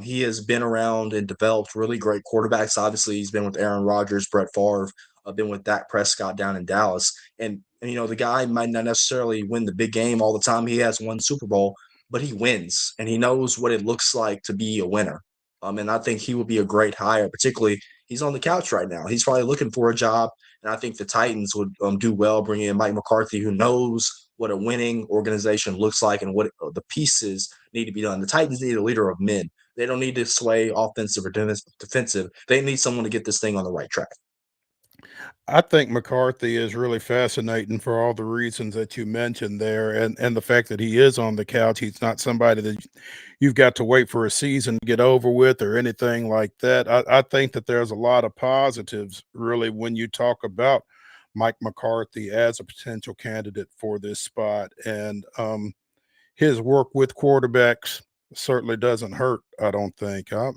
he has been around and developed really great quarterbacks. Obviously, he's been with Aaron Rodgers, Brett Favre, been with Dak Prescott down in Dallas. And the guy might not necessarily win the big game all the time. He has won Super Bowl, but he wins, and he knows what it looks like to be a winner. And I think he would be a great hire, particularly he's on the couch right now. He's probably looking for a job, and I think the Titans would do well bringing in Mike McCarthy, who knows what a winning organization looks like and what the pieces need to be done. The Titans need a leader of men. They don't need to sway offensive or defensive. They need someone to get this thing on the right track. I think McCarthy is really fascinating for all the reasons that you mentioned there, and the fact that he is on the couch. He's not somebody that you've got to wait for a season to get over with or anything like that. I think that there's a lot of positives, really, when you talk about Mike McCarthy as a potential candidate for this spot, and his work with quarterbacks certainly doesn't hurt. I don't think. I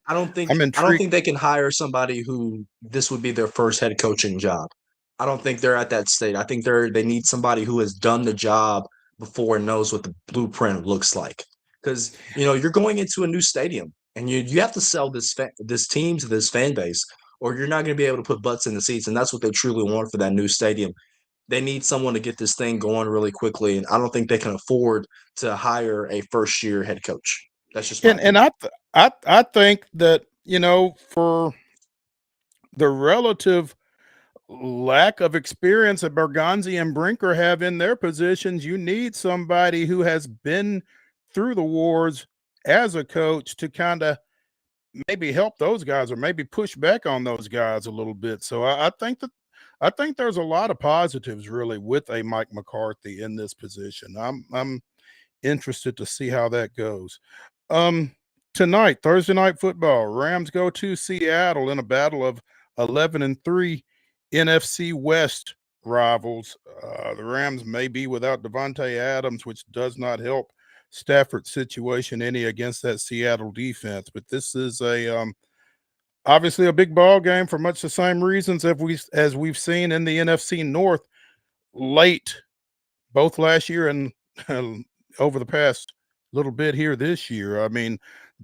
don't think I'm I don't intrigued. think they can hire somebody who this would be their first head coaching job. I don't think they're at that state. I think they need somebody who has done the job before and knows what the blueprint looks like. Because you're going into a new stadium and you have to sell this team to this fan base, or you're not going to be able to put butts in the seats. And that's what they truly want for that new stadium. They need someone to get this thing going really quickly, and I don't think they can afford to hire a first year head coach. That's just my And opinion. I think that for the relative lack of experience that Bergonzi and Brinker have in their positions, you need somebody who has been through the wars as a coach to kind of maybe help those guys or maybe push back on those guys a little bit. So I think there's a lot of positives really with a Mike McCarthy in this position. I'm interested to see how that goes. Um, Tonight, Thursday night football, Rams go to Seattle in a battle of 11-3 NFC West rivals. The Rams may be without Devontae Adams, which does not help Stafford's situation any against that Seattle defense. But this is obviously a big ball game for much the same reasons as we've seen in the NFC North late, both last year and over the past little bit here this year. I mean,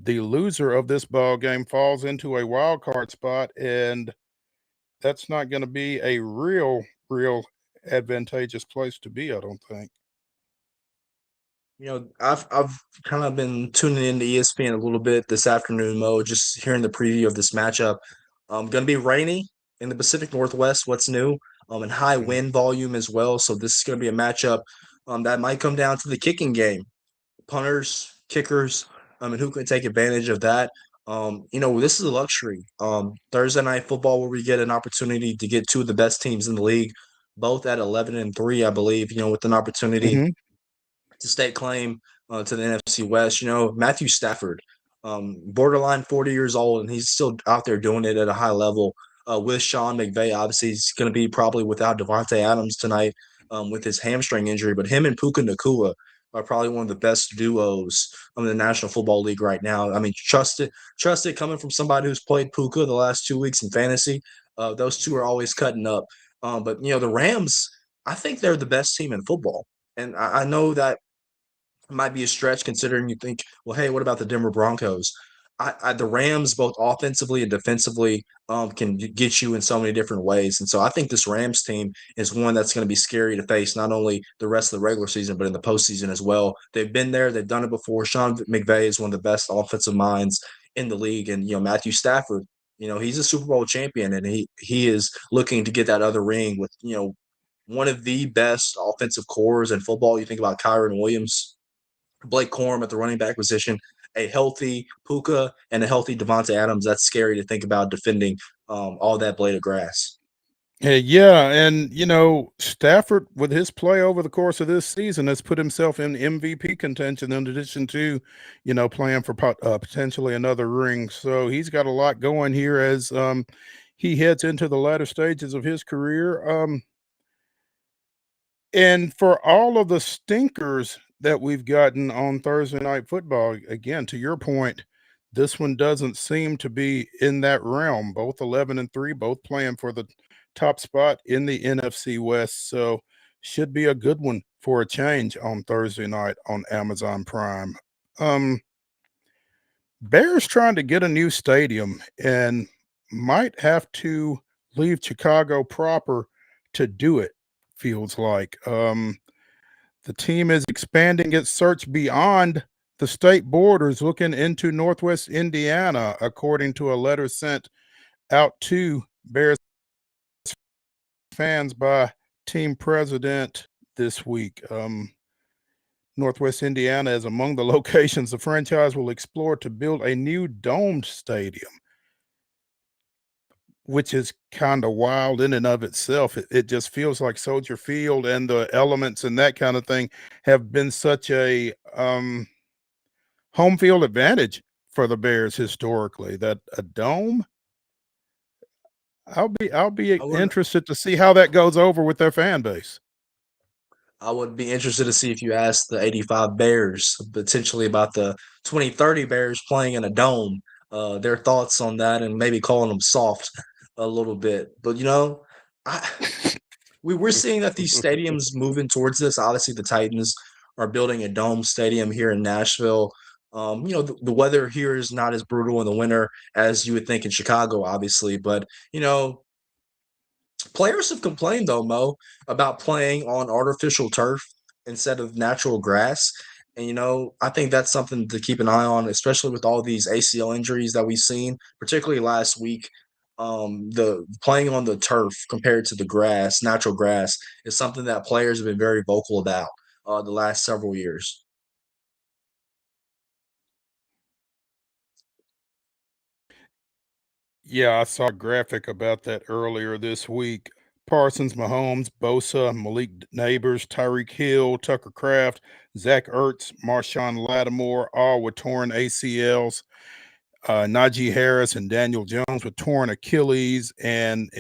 the loser of this ball game falls into a wild card spot, and that's not going to be a real advantageous place to be, I don't think. I've kind of been tuning into ESPN a little bit this afternoon, Mo, just hearing the preview of this matchup. Going to be rainy in the Pacific Northwest. What's new? And high wind volume as well. So this is going to be a matchup that might come down to the kicking game, punters, kickers, and who can take advantage of that. This is a luxury. Thursday night football where we get an opportunity to get two of the best teams in the league, both at 11-3, I believe. With an opportunity Mhm. to stake claim to the NFC West. Matthew Stafford, borderline 40 years old, and he's still out there doing it at a high level. With Sean McVay, obviously, he's going to be probably without Devontae Adams tonight with his hamstring injury, but him and Puka Nacua are probably one of the best duos in the National Football League right now. I mean, trust it coming from somebody who's played Puka the last 2 weeks in fantasy. Those two are always cutting up. But the Rams, I think they're the best team in football. And I know that might be a stretch considering you think, well, hey, what about the Denver Broncos? The Rams, both offensively and defensively, can get you in so many different ways. And so I think this Rams team is one that's going to be scary to face, not only the rest of the regular season, but in the postseason as well. They've been there. They've done it before. Sean McVay is one of the best offensive minds in the league. And, Matthew Stafford, he's a Super Bowl champion, and he is looking to get that other ring with, one of the best offensive cores in football. You think about Kyron Williams, Blake Corum at the running back position, a healthy Puka and a healthy Devontae Adams. That's scary to think about defending all that blade of grass. Yeah, and Stafford with his play over the course of this season has put himself in MVP contention in addition to, playing for potentially another ring. So he's got a lot going here as he heads into the latter stages of his career. And for all of the stinkers that we've gotten on Thursday night football, again, to your point, this one doesn't seem to be in that realm. Both 11-3, both playing for the top spot in the NFC West. So should be a good one for a change on Thursday night on Amazon Prime. Bears trying to get a new stadium and might have to leave Chicago proper to do it, feels like. The team is expanding its search beyond the state borders, looking into Northwest Indiana, according to a letter sent out to Bears fans by team president this week. Northwest Indiana is among the locations the franchise will explore to build a new domed stadium, which is kind of wild in and of itself. It just feels like Soldier Field and the elements and that kind of thing have been such a home field advantage for the Bears historically. That a dome, I'll be interested to see how that goes over with their fan base. I would be interested to see if you asked the 85 Bears potentially about the 2030 Bears playing in a dome, their thoughts on that and maybe calling them soft a little bit. But, I we're seeing that these stadiums moving towards this. Obviously, the Titans are building a dome stadium here in Nashville. The weather here is not as brutal in the winter as you would think in Chicago, obviously, but, players have complained though, Mo, about playing on artificial turf instead of natural grass. And I think that's something to keep an eye on, especially with all these ACL injuries that we've seen, particularly last week. The playing on the turf compared to the grass, natural grass, is something that players have been very vocal about the last several years. Yeah, I saw a graphic about that earlier this week. Parsons, Mahomes, Bosa, Malik Neighbors, Tyreek Hill, Tucker Kraft, Zach Ertz, Marshawn Lattimore, all with torn ACLs. Najee Harris and Daniel Jones with torn Achilles, and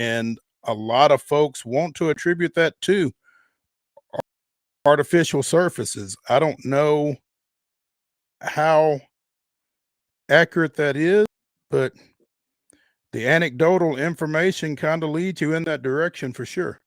a lot of folks want to attribute that to artificial surfaces. I don't know how accurate that is, but the anecdotal information kind of leads you in that direction for sure.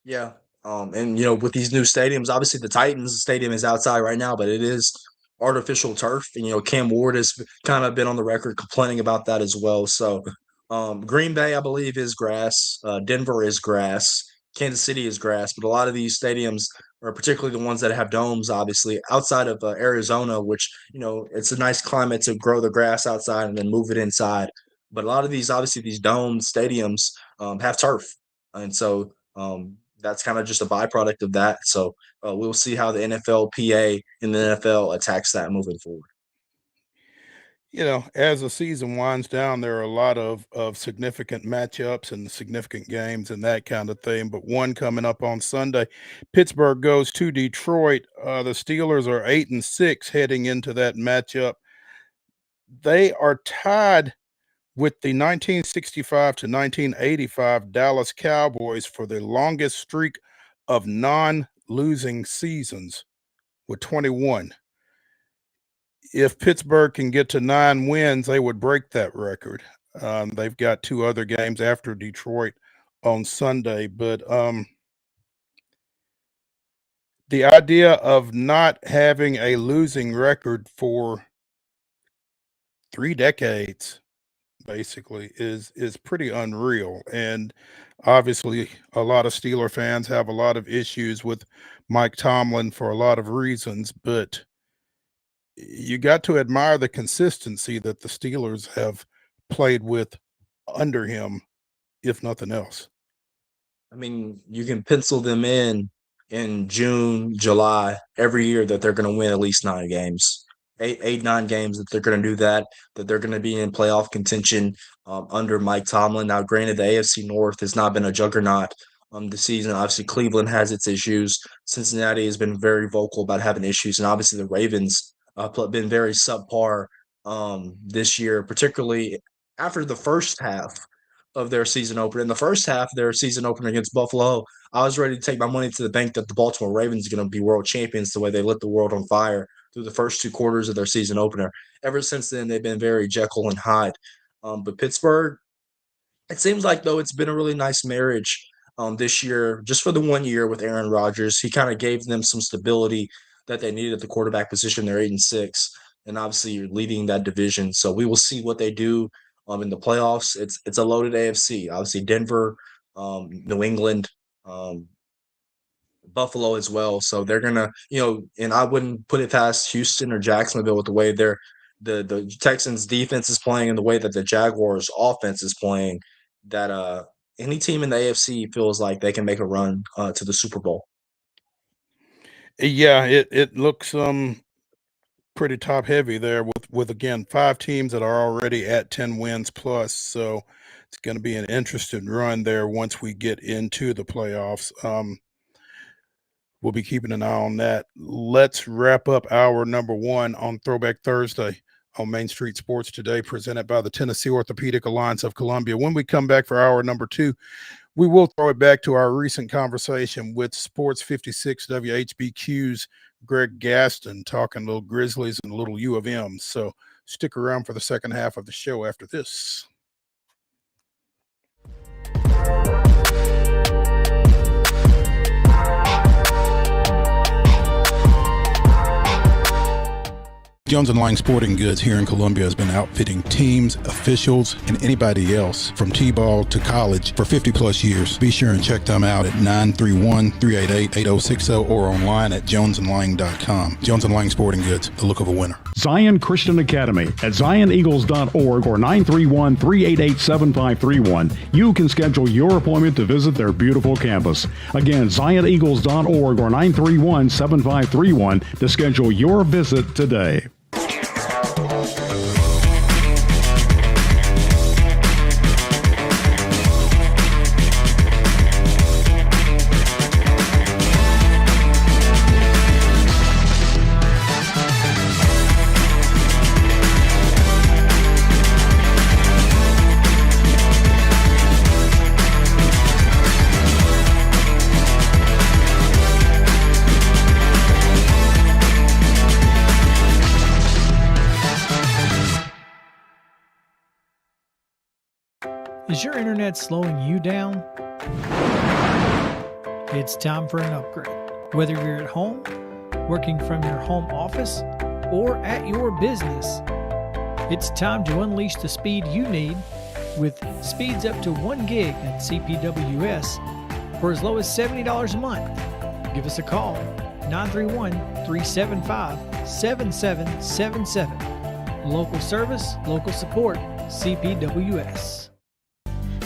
Yeah. And with these new stadiums, obviously the Titans stadium is outside right now, but it is artificial turf. And Cam Ward has kind of been on the record complaining about that as well. So Green Bay, I believe, is grass. Denver is grass. Kansas City is grass. But a lot of these stadiums, or particularly the ones that have domes, obviously, outside of Arizona, which, it's a nice climate to grow the grass outside and then move it inside. But a lot of these, obviously, these domed stadiums have turf. And so that's kind of just a byproduct of that. So we'll see how the NFLPA and the NFL attacks that moving forward. As the season winds down, there are a lot of significant matchups and significant games and that kind of thing. But one coming up on Sunday, Pittsburgh goes to Detroit. The Steelers are 8-6 heading into that matchup. They are tied with the 1965 to 1985 Dallas Cowboys for the longest streak of non-losing seasons with 21. If Pittsburgh can get to 9 wins, they would break that record. They've got 2 other games after Detroit on Sunday, but the idea of not having a losing record for 3 decades basically is pretty unreal. And obviously a lot of Steeler fans have a lot of issues with Mike Tomlin for a lot of reasons, but you got to admire the consistency that the Steelers have played with under him, if nothing else. I mean, you can pencil them in June, July, every year that they're going to win at least 9 games, 9 games that they're going to do that they're going to be in playoff contention under Mike Tomlin. Now, granted, the AFC North has not been a juggernaut this season. Obviously, Cleveland has its issues. Cincinnati has been very vocal about having issues, and obviously the Ravens been very subpar this year, particularly after the first half of their season opener. In the first half of their season opener against Buffalo, I was ready to take my money to the bank that the Baltimore Ravens are going to be world champions the way they lit the world on fire through the first 2 quarters of their season opener. Ever since then, they've been very Jekyll and Hyde. But Pittsburgh, it seems like, though, it's been a really nice marriage this year, just for the 1 year with Aaron Rodgers. He kind of gave them some stability that they needed at the quarterback position. They're 8-6, and obviously you're leading that division. So we will see what they do in the playoffs. It's a loaded AFC. Obviously, Denver, New England, Buffalo as well. So they're gonna, and I wouldn't put it past Houston or Jacksonville with the way the Texans defense is playing and the way that the Jaguars offense is playing. That any team in the AFC feels like they can make a run to the Super Bowl. Yeah, it looks pretty top heavy there with again 5 teams that are already at 10 wins plus. So it's going to be an interesting run there once we get into the playoffs. We'll be keeping an eye on that. Let's wrap up hour number 1 on Throwback Thursday on Main Street Sports Today, presented by the Tennessee Orthopedic Alliance of Columbia. When we come back for hour number 2, we will throw it back to our recent conversation with Sports 56 WHBQ's Greg Gaston, talking little Grizzlies and a little U of M. So stick around for the second half of the show after this. Jones & Lang Sporting Goods here in Columbia has been outfitting teams, officials, and anybody else from T-ball to college for 50 plus years. Be sure and check them out at 931-388-8060 or online at jonesandlang.com. Jones & Lang Sporting Goods, the look of a winner. Zion Christian Academy at zioneagles.org or 931-388-7531. You can schedule your appointment to visit their beautiful campus. Again, zioneagles.org or 931-7531 to schedule your visit today. Is your internet slowing you down? It's time for an upgrade. Whether you're at home, working from your home office, or at your business, it's time to unleash the speed you need with speeds up to 1 gig at CPWS for as low as $70 a month. Give us a call, 931-375-7777. Local service, local support, CPWS.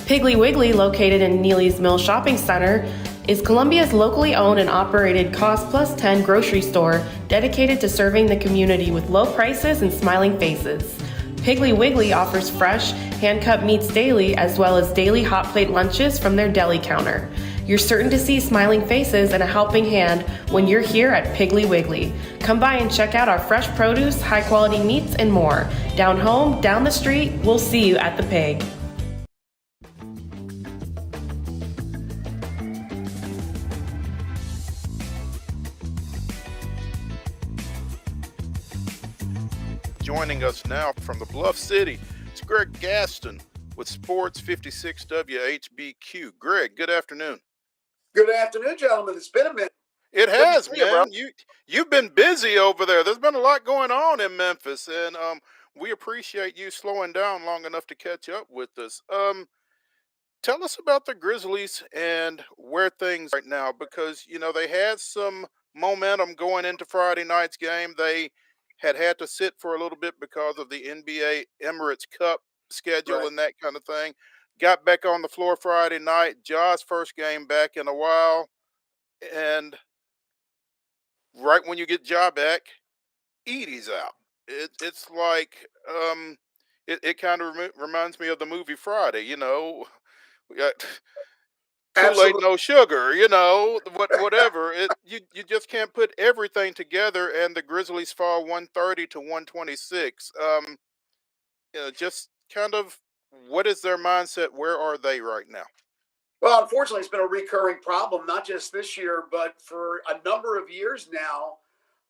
Piggly Wiggly, located in Neely's Mill Shopping Center, is Columbia's locally owned and operated Cost Plus 10 grocery store dedicated to serving the community with low prices and smiling faces. Piggly Wiggly offers fresh, hand-cut meats daily as well as daily hot plate lunches from their deli counter. You're certain to see smiling faces and a helping hand when you're here at Piggly Wiggly. Come by and check out our fresh produce, high-quality meats, and more. Down home, down the street, we'll see you at the Pig. Joining us now from the Bluff City, it's Greg Gaston with Sports 56 WHBQ. Greg, good afternoon. Good afternoon, gentlemen. It's been a minute. It has, man. You've been busy over there. There's been a lot going on in Memphis, and we appreciate you slowing down long enough to catch up with us. Tell us about the Grizzlies and where things right now, because they had some momentum going into Friday night's game. They had to sit for a little bit because of the NBA Emirates Cup schedule and that kind of thing. Got back on the floor Friday night. Ja's first game back in a while. And right when you get Ja back, Edie's out. It's like, it kind of reminds me of the movie Friday, We got Kool-Aid, no sugar, whatever. You just can't put everything together, and the Grizzlies fall 130 to 126. Just kind of, what is their mindset? Where are they right now? Well, unfortunately, it's been a recurring problem, not just this year, but for a number of years now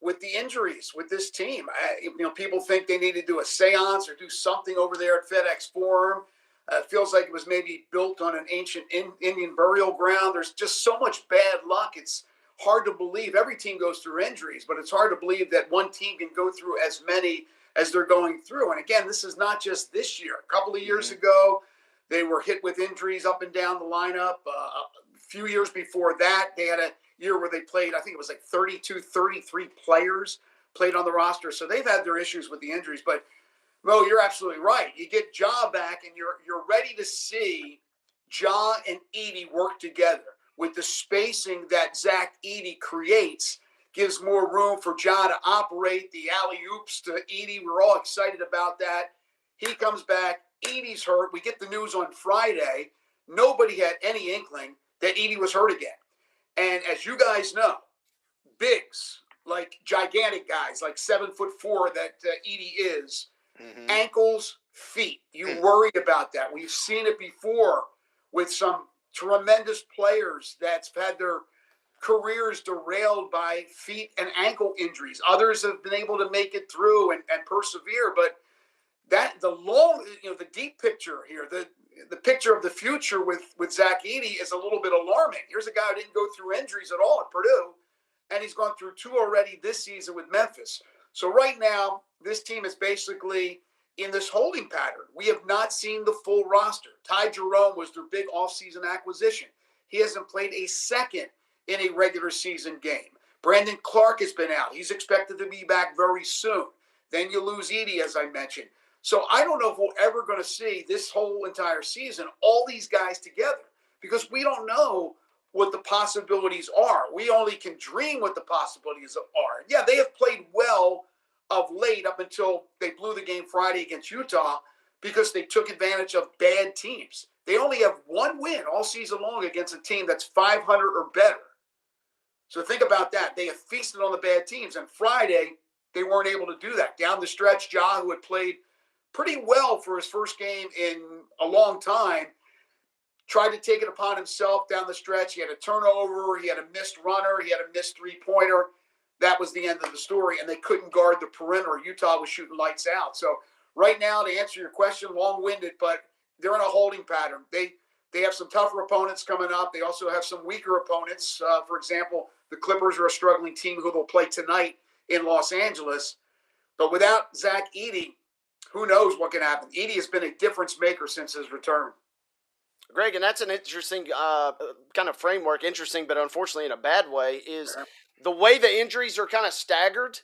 with the injuries with this team. People think they need to do a seance or do something over there at FedEx Forum. It feels like it was maybe built on an ancient Indian burial ground. There's just so much bad luck. It's hard to believe. Every team goes through injuries, but it's hard to believe that one team can go through as many as they're going through. And again, this is not just this year. A couple of years ago, they were hit with injuries up and down the lineup. A few years before that, they had a year where they played, I think it was like 32, 33 players played on the roster. So they've had their issues with the injuries, but Mo, you're absolutely right. You get Ja back, and you're ready to see Ja and Edey work together with the spacing that Zach Edey creates, gives more room for Ja to operate the alley-oops to Edey. We're all excited about that. He comes back. Edey's hurt. We get the news on Friday. Nobody had any inkling that Edey was hurt again. And as you guys know, bigs, like gigantic guys, like 7'4" that Edey is, ankles, feet. You worry about that. We've seen it before with some tremendous players that's had their careers derailed by feet and ankle injuries. Others have been able to make it through and persevere, but that the deep picture here, the picture of the future with Zach Edey is a little bit alarming. Here's a guy who didn't go through injuries at all at Purdue, and he's gone through 2 already this season with Memphis. So right now, this team is basically in this holding pattern. We have not seen the full roster. Ty Jerome was their big offseason acquisition. He hasn't played a second in a regular season game. Brandon Clark has been out. He's expected to be back very soon. Then you lose Edey, as I mentioned. So I don't know if we're ever going to see this whole entire season, all these guys together, because we don't know what the possibilities are. We only can dream what the possibilities are. Yeah, they have played well of late up until they blew the game Friday against Utah because they took advantage of bad teams. They only have 1 win all season long against a team that's 500 or better. So think about that. They have feasted on the bad teams. And Friday, they weren't able to do that. Down the stretch, Ja, who had played pretty well for his first game in a long time, tried to take it upon himself down the stretch. He had a turnover. He had a missed runner. He had a missed 3-pointer. That was the end of the story, and they couldn't guard the perimeter. Utah was shooting lights out. So right now, to answer your question, long-winded, but they're in a holding pattern. They have some tougher opponents coming up. They also have some weaker opponents. For example, the Clippers are a struggling team who they'll play tonight in Los Angeles. But without Zach Edey, who knows what can happen. Edey has been a difference maker since his return. Greg, and that's an interesting kind of framework, interesting, but unfortunately in a bad way, is the way the injuries are kind of staggered.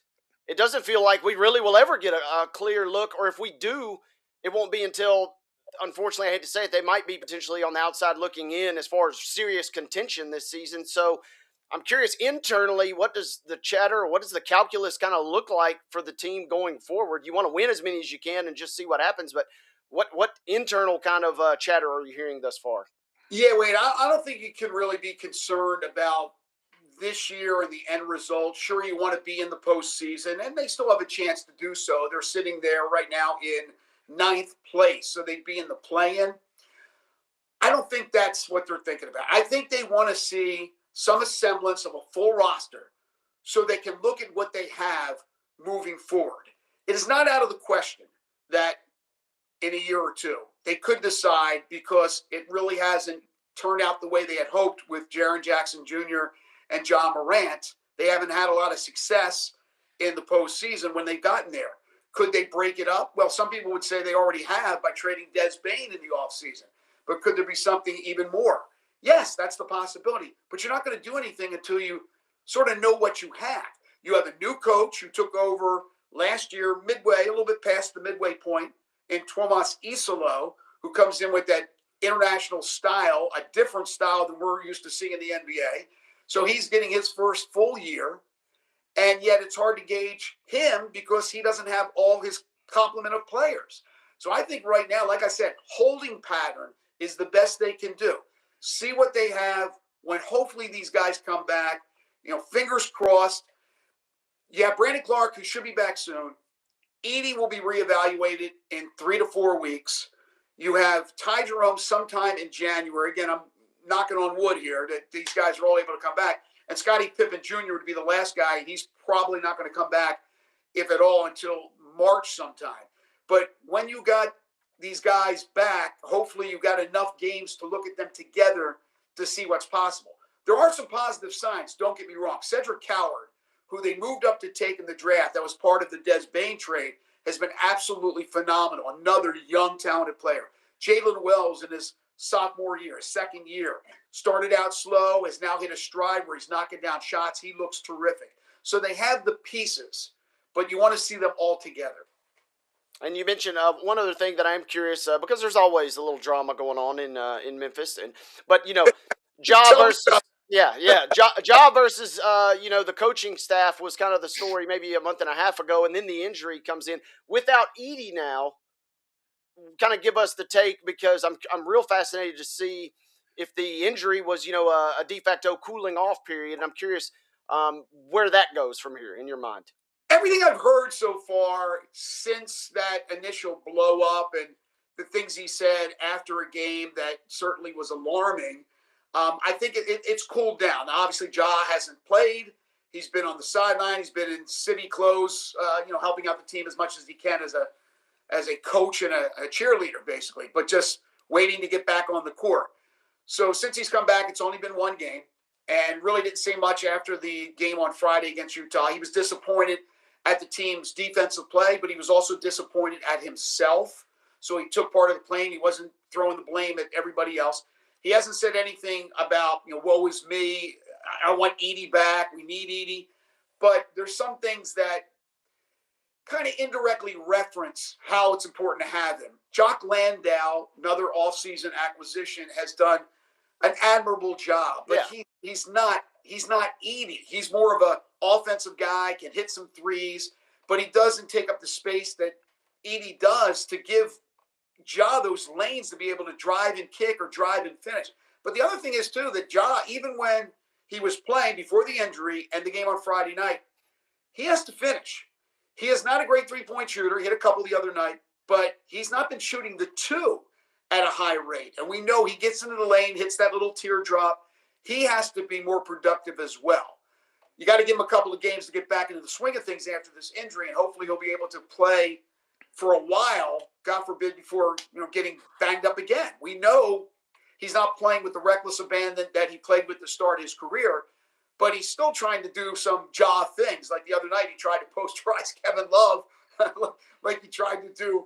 It doesn't feel like we really will ever get a clear look, or if we do, it won't be until, unfortunately, I hate to say it, they might be potentially on the outside looking in as far as serious contention this season. So I'm curious, internally, what does the chatter, or what does the calculus kind of look like for the team going forward? You want to win as many as you can and just see what happens, but what internal kind of chatter are you hearing thus far? Yeah, Wade, I don't think you can really be concerned about this year and the end result. Sure, you want to be in the postseason, and they still have a chance to do so. They're sitting there right now in 9th place, so they'd be in the play-in. I don't think that's what they're thinking about. I think they want to see some semblance of a full roster so they can look at what they have moving forward. It is not out of the question that in a year or two they could decide, because it really hasn't turned out the way they had hoped with Jaren Jackson Jr. and John Morant. They haven't had a lot of success in the postseason when they've gotten there. Could they break it up? Well, some people would say they already have by trading Des Bane in the offseason. But could there be something even more? Yes, that's the possibility. But you're not going to do anything until you sort of know what you have. You have a new coach who took over last year, midway, a little bit past the midway point, in Tomas Isolo, who comes in with that international style, a different style than we're used to seeing in the NBA. So he's getting his first full year, and yet it's hard to gauge him because he doesn't have all his complement of players. So I think right now, like I said, holding pattern is the best they can do. See what they have when hopefully these guys come back. Fingers crossed. Yeah, Brandon Clark, who should be back soon. Edey will be reevaluated in 3 to 4 weeks. You have Ty Jerome sometime in January. Again, I'm knocking on wood here that these guys are all able to come back. And Scottie Pippen Jr. would be the last guy. He's probably not going to come back, if at all, until March sometime. But when you got these guys back, hopefully you've got enough games to look at them together to see what's possible. There are some positive signs, don't get me wrong. Cedric Coward, who they moved up to take in the draft, that was part of the Des Bane trade, has been absolutely phenomenal. Another young, talented player. Jalen Wells in his sophomore year, his second year, started out slow, has now hit a stride where he's knocking down shots. He looks terrific. So they have the pieces, but you want to see them all together. And you mentioned one other thing that I'm curious because there's always a little drama going on in Memphis, but Ja versus Ja versus the coaching staff was kind of the story maybe a month and a half ago, and then the injury comes in without Edie now. Kind of give us the take, because I'm real fascinated to see if the injury was a de facto cooling off period. And I'm curious where that goes from here in your mind. Everything I've heard so far since that initial blow up and the things he said after a game that certainly was alarming, I think it's cooled down. Now, obviously, Ja hasn't played. He's been on the sideline. He's been in city clothes, helping out the team as much as he can as a coach and a cheerleader, basically, but just waiting to get back on the court. So since he's come back, it's only been one game, and really didn't see much after the game on Friday against Utah. He was disappointed at the team's defensive play, but he was also disappointed at himself. So he took part of the blame. He wasn't throwing the blame at everybody else. He hasn't said anything about, woe is me. I want Edie back. We need Edie. But there's some things that kind of indirectly reference how it's important to have him. Jock Landau, another offseason acquisition, has done an admirable job, but he's not Edie. He's more of a offensive guy, can hit some threes, but he doesn't take up the space that Edie does to give Ja those lanes to be able to drive and kick or drive and finish. But the other thing is too that Ja, even when he was playing before the injury and the game on Friday night, he has to finish. He is not a great three-point shooter. He hit a couple the other night, but he's not been shooting the two at a high rate. And we know he gets into the lane, hits that little teardrop. He has to be more productive as well. You got to give him a couple of games to get back into the swing of things after this injury, and hopefully he'll be able to play for a while, God forbid, before getting banged up again. We know he's not playing with the reckless abandon that he played with to start his career, but he's still trying to do some Ja things. Like the other night, he tried to posterize Kevin Love like he tried to do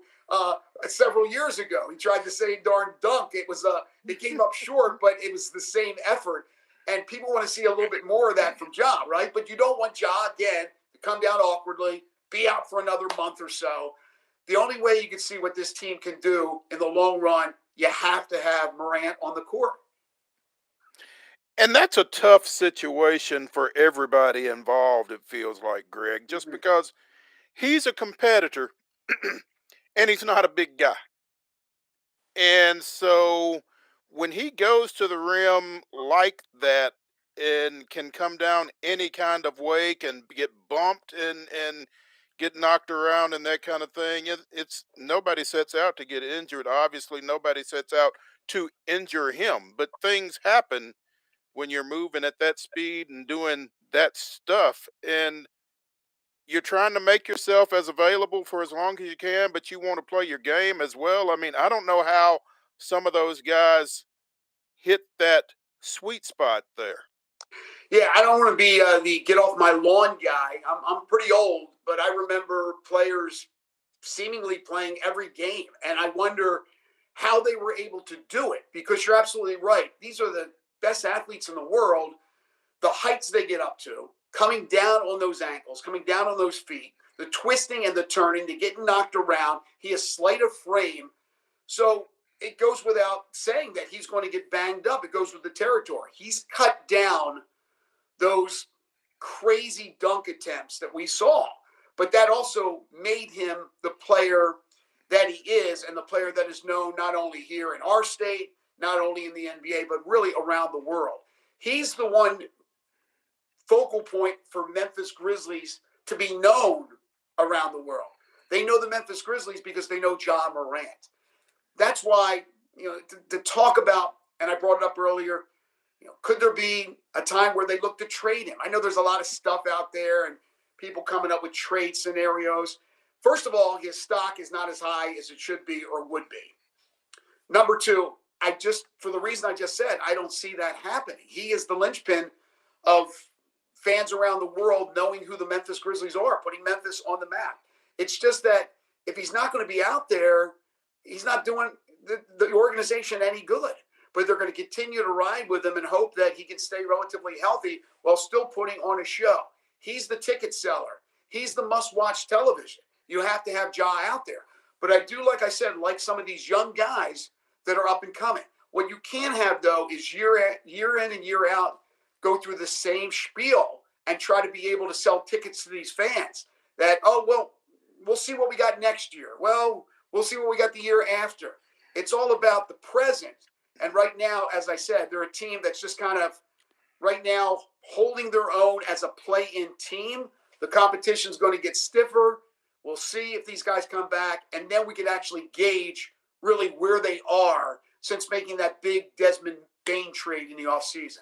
several years ago. He tried the same darn dunk. It came up short, but it was the same effort. And people want to see a little bit more of that from Ja, right? But you don't want Ja, again, to come down awkwardly, be out for another month or so. The only way you can see what this team can do in the long run, you have to have Morant on the court. And that's a tough situation for everybody involved, it feels like, Greg, just because he's a competitor and he's not a big guy. And so when he goes to the rim like that and can come down any kind of way, can get bumped and get knocked around and that kind of thing, it's nobody sets out to get injured. Obviously, nobody sets out to injure him, but things happen when you're moving at that speed and doing that stuff, and you're trying to make yourself as available for as long as you can, but you want to play your game as well. I mean, I don't know how some of those guys hit that sweet spot there. Yeah, I don't want to be the get off my lawn guy. I'm pretty old, but I remember players seemingly playing every game, and I wonder how they were able to do it, because you're absolutely right. These are the best athletes in the world. The heights they get up to, coming down on those ankles, coming down on those feet, the twisting and the turning, the getting knocked around. He has slight of frame. So it goes without saying that he's going to get banged up. It goes with the territory. He's cut down those crazy dunk attempts that we saw. But that also made him the player that he is, and the player that is known not only here in our state, not only in the NBA, but really around the world. He's the one focal point for Memphis Grizzlies to be known around the world. They know the Memphis Grizzlies because they know Ja Morant. That's why, to talk about, and I brought it up earlier, could there be a time where they look to trade him? I know there's a lot of stuff out there and people coming up with trade scenarios. First of all, his stock is not as high as it should be or would be. Number two, for the reason I just said, I don't see that happening. He is the linchpin of fans around the world knowing who the Memphis Grizzlies are, putting Memphis on the map. It's just that if he's not going to be out there, he's not doing the organization any good. But they're going to continue to ride with him and hope that he can stay relatively healthy while still putting on a show. He's the ticket seller. He's the must-watch television. You have to have Ja out there. But I do, like I said, like some of these young guys that are up and coming. What you can have, though, is year in and year out, go through the same spiel and try to be able to sell tickets to these fans that, oh, well, we'll see what we got next year. Well, we'll see what we got the year after. It's all about the present. And right now, as I said, they're a team that's just kind of right now holding their own as a play-in team. The competition's going to get stiffer. We'll see if these guys come back, and then we can actually gauge really where they are since making that big Desmond Bain trade in the offseason.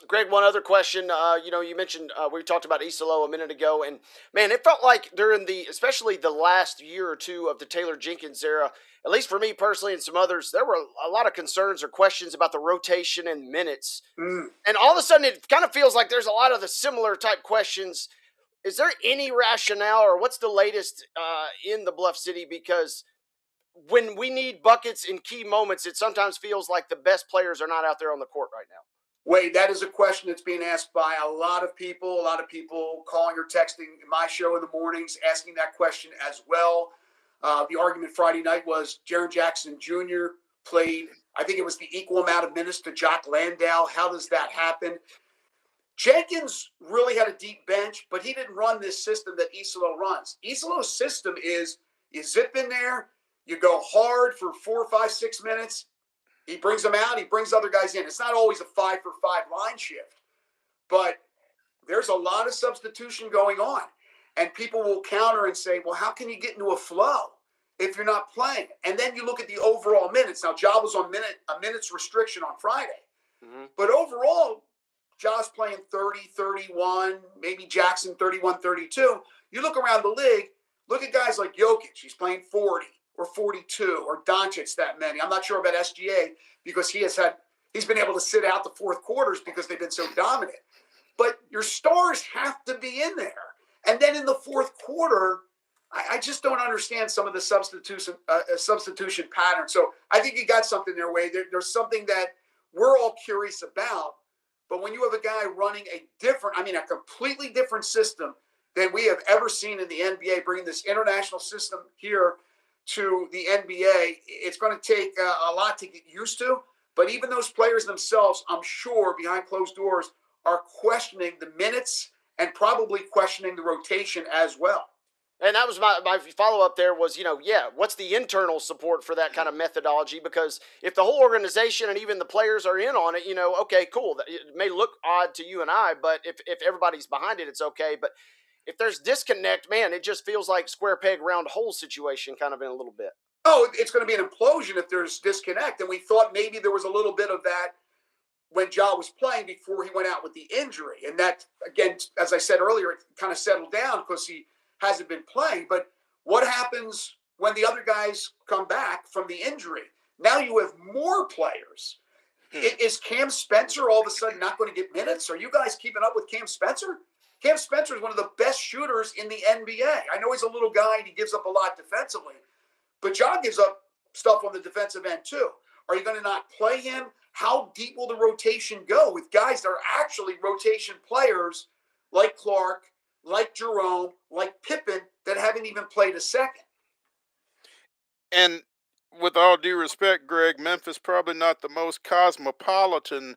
Greg, one other question. You mentioned we talked about Isolo a minute ago, and man, it felt like during especially the last year or two of the Taylor Jenkins era, at least for me personally and some others, there were a lot of concerns or questions about the rotation and minutes. And all of a sudden, it kind of feels like there's a lot of the similar type questions. Is there any rationale, or what's the latest in the Bluff City? Because when we need buckets in key moments, it sometimes feels like the best players are not out there on the court right now. Wade, that is a question that's being asked by a lot of people calling or texting my show in the mornings, asking that question as well. The argument Friday night was Jaren Jackson Jr. played, I think it was the equal amount of minutes to Jock Landale. How does that happen? Jenkins really had a deep bench, but he didn't run this system that Isolo runs. Isolo's system is you zip in there, you go hard for 4, 5, 6 minutes. He brings them out. He brings other guys in. It's not always a 5-for-5 line shift, but there's a lot of substitution going on. And people will counter and say, well, how can you get into a flow if you're not playing? And then you look at the overall minutes. Now, Ja was on a minutes restriction on Friday. But overall, Ja's playing 30, 31, maybe Jackson 31, 32. You look around the league, look at guys like Jokic. He's playing 40 or 42 or Doncic that many. I'm not sure about SGA because he's been able to sit out the fourth quarters because they've been so dominant. But your stars have to be in there. And then in the fourth quarter, I just don't understand some of the substitution pattern. So I think you got something there, Wade. There's something that we're all curious about. But when you have a guy running a completely different system than we have ever seen in the NBA, bringing this international system here to the NBA, it's going to take a lot to get used to. But even those players themselves, I'm sure, behind closed doors, are questioning the minutes and probably questioning the rotation as well. And that was my follow-up there was, what's the internal support for that kind of methodology? Because if the whole organization and even the players are in on it, okay, cool. It may look odd to you and I, but if everybody's behind it, it's okay. But if there's disconnect, man, it just feels like square peg, round hole situation kind of in a little bit. Oh, it's going to be an implosion if there's disconnect. And we thought maybe there was a little bit of that when Ja was playing before he went out with the injury. And that, again, as I said earlier, it kind of settled down because he hasn't been playing. But what happens when the other guys come back from the injury? Now you have more players. Is Cam Spencer all of a sudden not going to get minutes? Are you guys keeping up with Cam Spencer? Cam Spencer is one of the best shooters in the NBA. I know he's a little guy and he gives up a lot defensively, but Ja gives up stuff on the defensive end too. Are you going to not play him? How deep will the rotation go with guys that are actually rotation players like Clark, like Jerome, like Pippen that haven't even played a second? And with all due respect, Greg, Memphis probably not the most cosmopolitan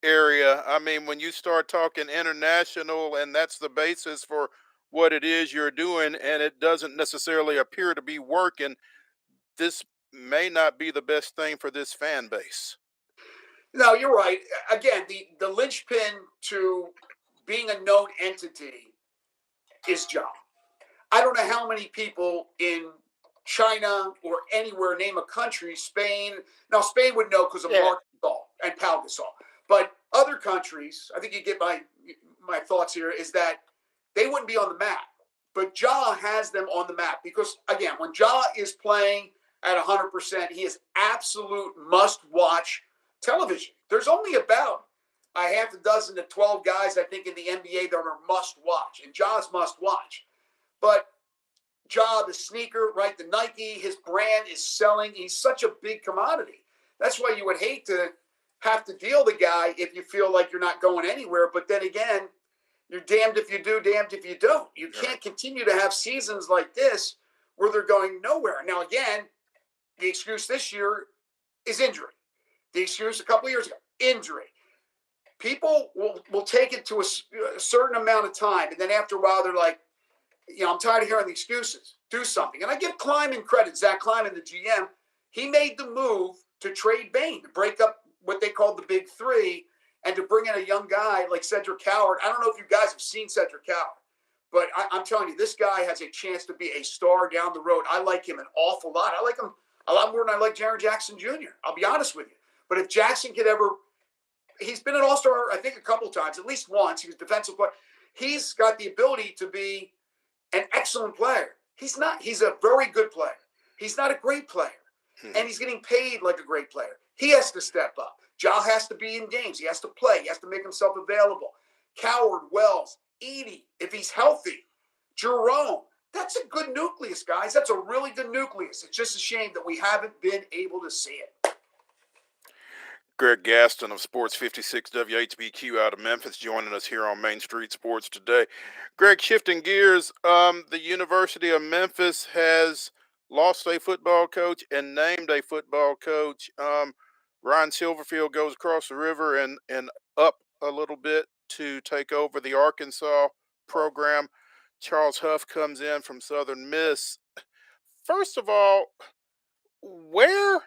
area. I mean, when you start talking international and that's the basis for what it is you're doing and it doesn't necessarily appear to be working, this may not be the best thing for this fan base. No, you're right. Again, the linchpin to being a known entity is Ja. I don't know how many people in China or anywhere, name a country, Spain. Now, Spain would know because of Marc Gasol and Pau Gasol. But other countries, I think you get my thoughts here, is that they wouldn't be on the map. But Ja has them on the map because, again, when Ja is playing at 100%, he is absolute must-watch television. There's only about a half a dozen to 12 guys, I think, in the NBA that are must-watch, and Ja's must-watch. But Ja, the sneaker, right, the Nike, his brand is selling. He's such a big commodity. That's why you would hate to have to deal the guy if you feel like you're not going anywhere. But then again, you're damned if you do, damned if you don't. You can't continue to have seasons like this where they're going nowhere. Now, again, the excuse this year is injury. The excuse a couple of years ago, injury. People will take it to a certain amount of time, and then after a while, they're like, I'm tired of hearing the excuses. Do something. And I give Kleiman credit, Zach Kleiman, the GM. He made the move to trade Bain, to break up what they called the big three, and to bring in a young guy like Cedric Coward. I don't know if you guys have seen Cedric Coward, but I'm telling you, this guy has a chance to be a star down the road. I like him an awful lot. I like him a lot more than I like Jaren Jackson Jr. I'll be honest with you. But if Jackson could ever, he's been an all-star, I think, a couple times, at least once. He was defensive player. He's got the ability to be an excellent player. He's a very good player. He's not a great player. And he's getting paid like a great player. He has to step up. Ja has to be in games. He has to play. He has to make himself available. Coward, Wells, Edey, if he's healthy. Jerome. That's a good nucleus, guys. That's a really good nucleus. It's just a shame that we haven't been able to see it. Greg Gaston of Sports 56 WHBQ out of Memphis joining us here on Main Street Sports today. Greg, shifting gears, the University of Memphis has lost a football coach and named a football coach. Ryan Silverfield goes across the river and up a little bit to take over the Arkansas program. Charles Huff comes in from Southern Miss. First of all, when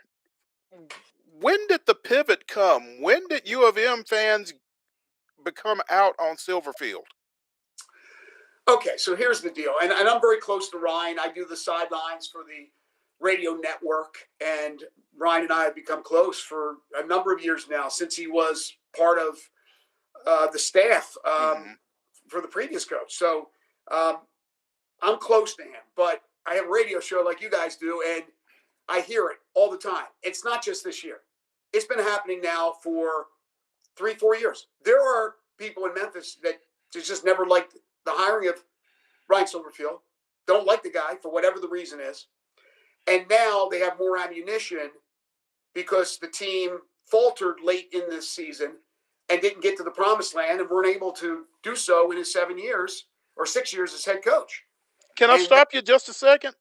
did the pivot come? When did U of M fans become out on Silverfield? Okay, so here's the deal. And I'm very close to Ryan. I do the sidelines for the radio network. And Ryan and I have become close for a number of years now, since he was part of the staff for the previous coach. So I'm close to him. But I have a radio show like you guys do, and I hear it all the time. It's not just this year. It's been happening now for 3-4 years. There are people in Memphis that just never liked the hiring of Ryan Silverfield, don't like the guy for whatever the reason is. And now they have more ammunition because the team faltered late in this season and didn't get to the promised land and weren't able to do so in his 7 years or 6 years as head coach. Can I stop you just a second?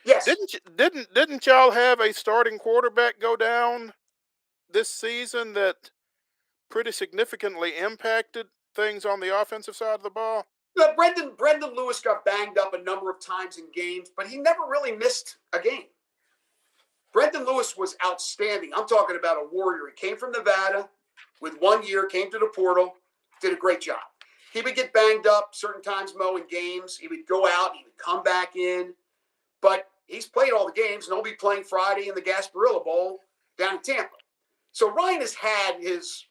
Yes. Didn't y'all have a starting quarterback go down this season that pretty significantly impacted things on the offensive side of the ball? No, Brendan Lewis got banged up a number of times in games, but he never really missed a game. Brendan Lewis was outstanding. I'm talking about a warrior. He came from Nevada with 1 year, came to the portal, did a great job. He would get banged up certain times, Mo, in games. He would go out, he would come back in. But he's played all the games, and he'll be playing Friday in the Gasparilla Bowl down in Tampa. So Ryan has had his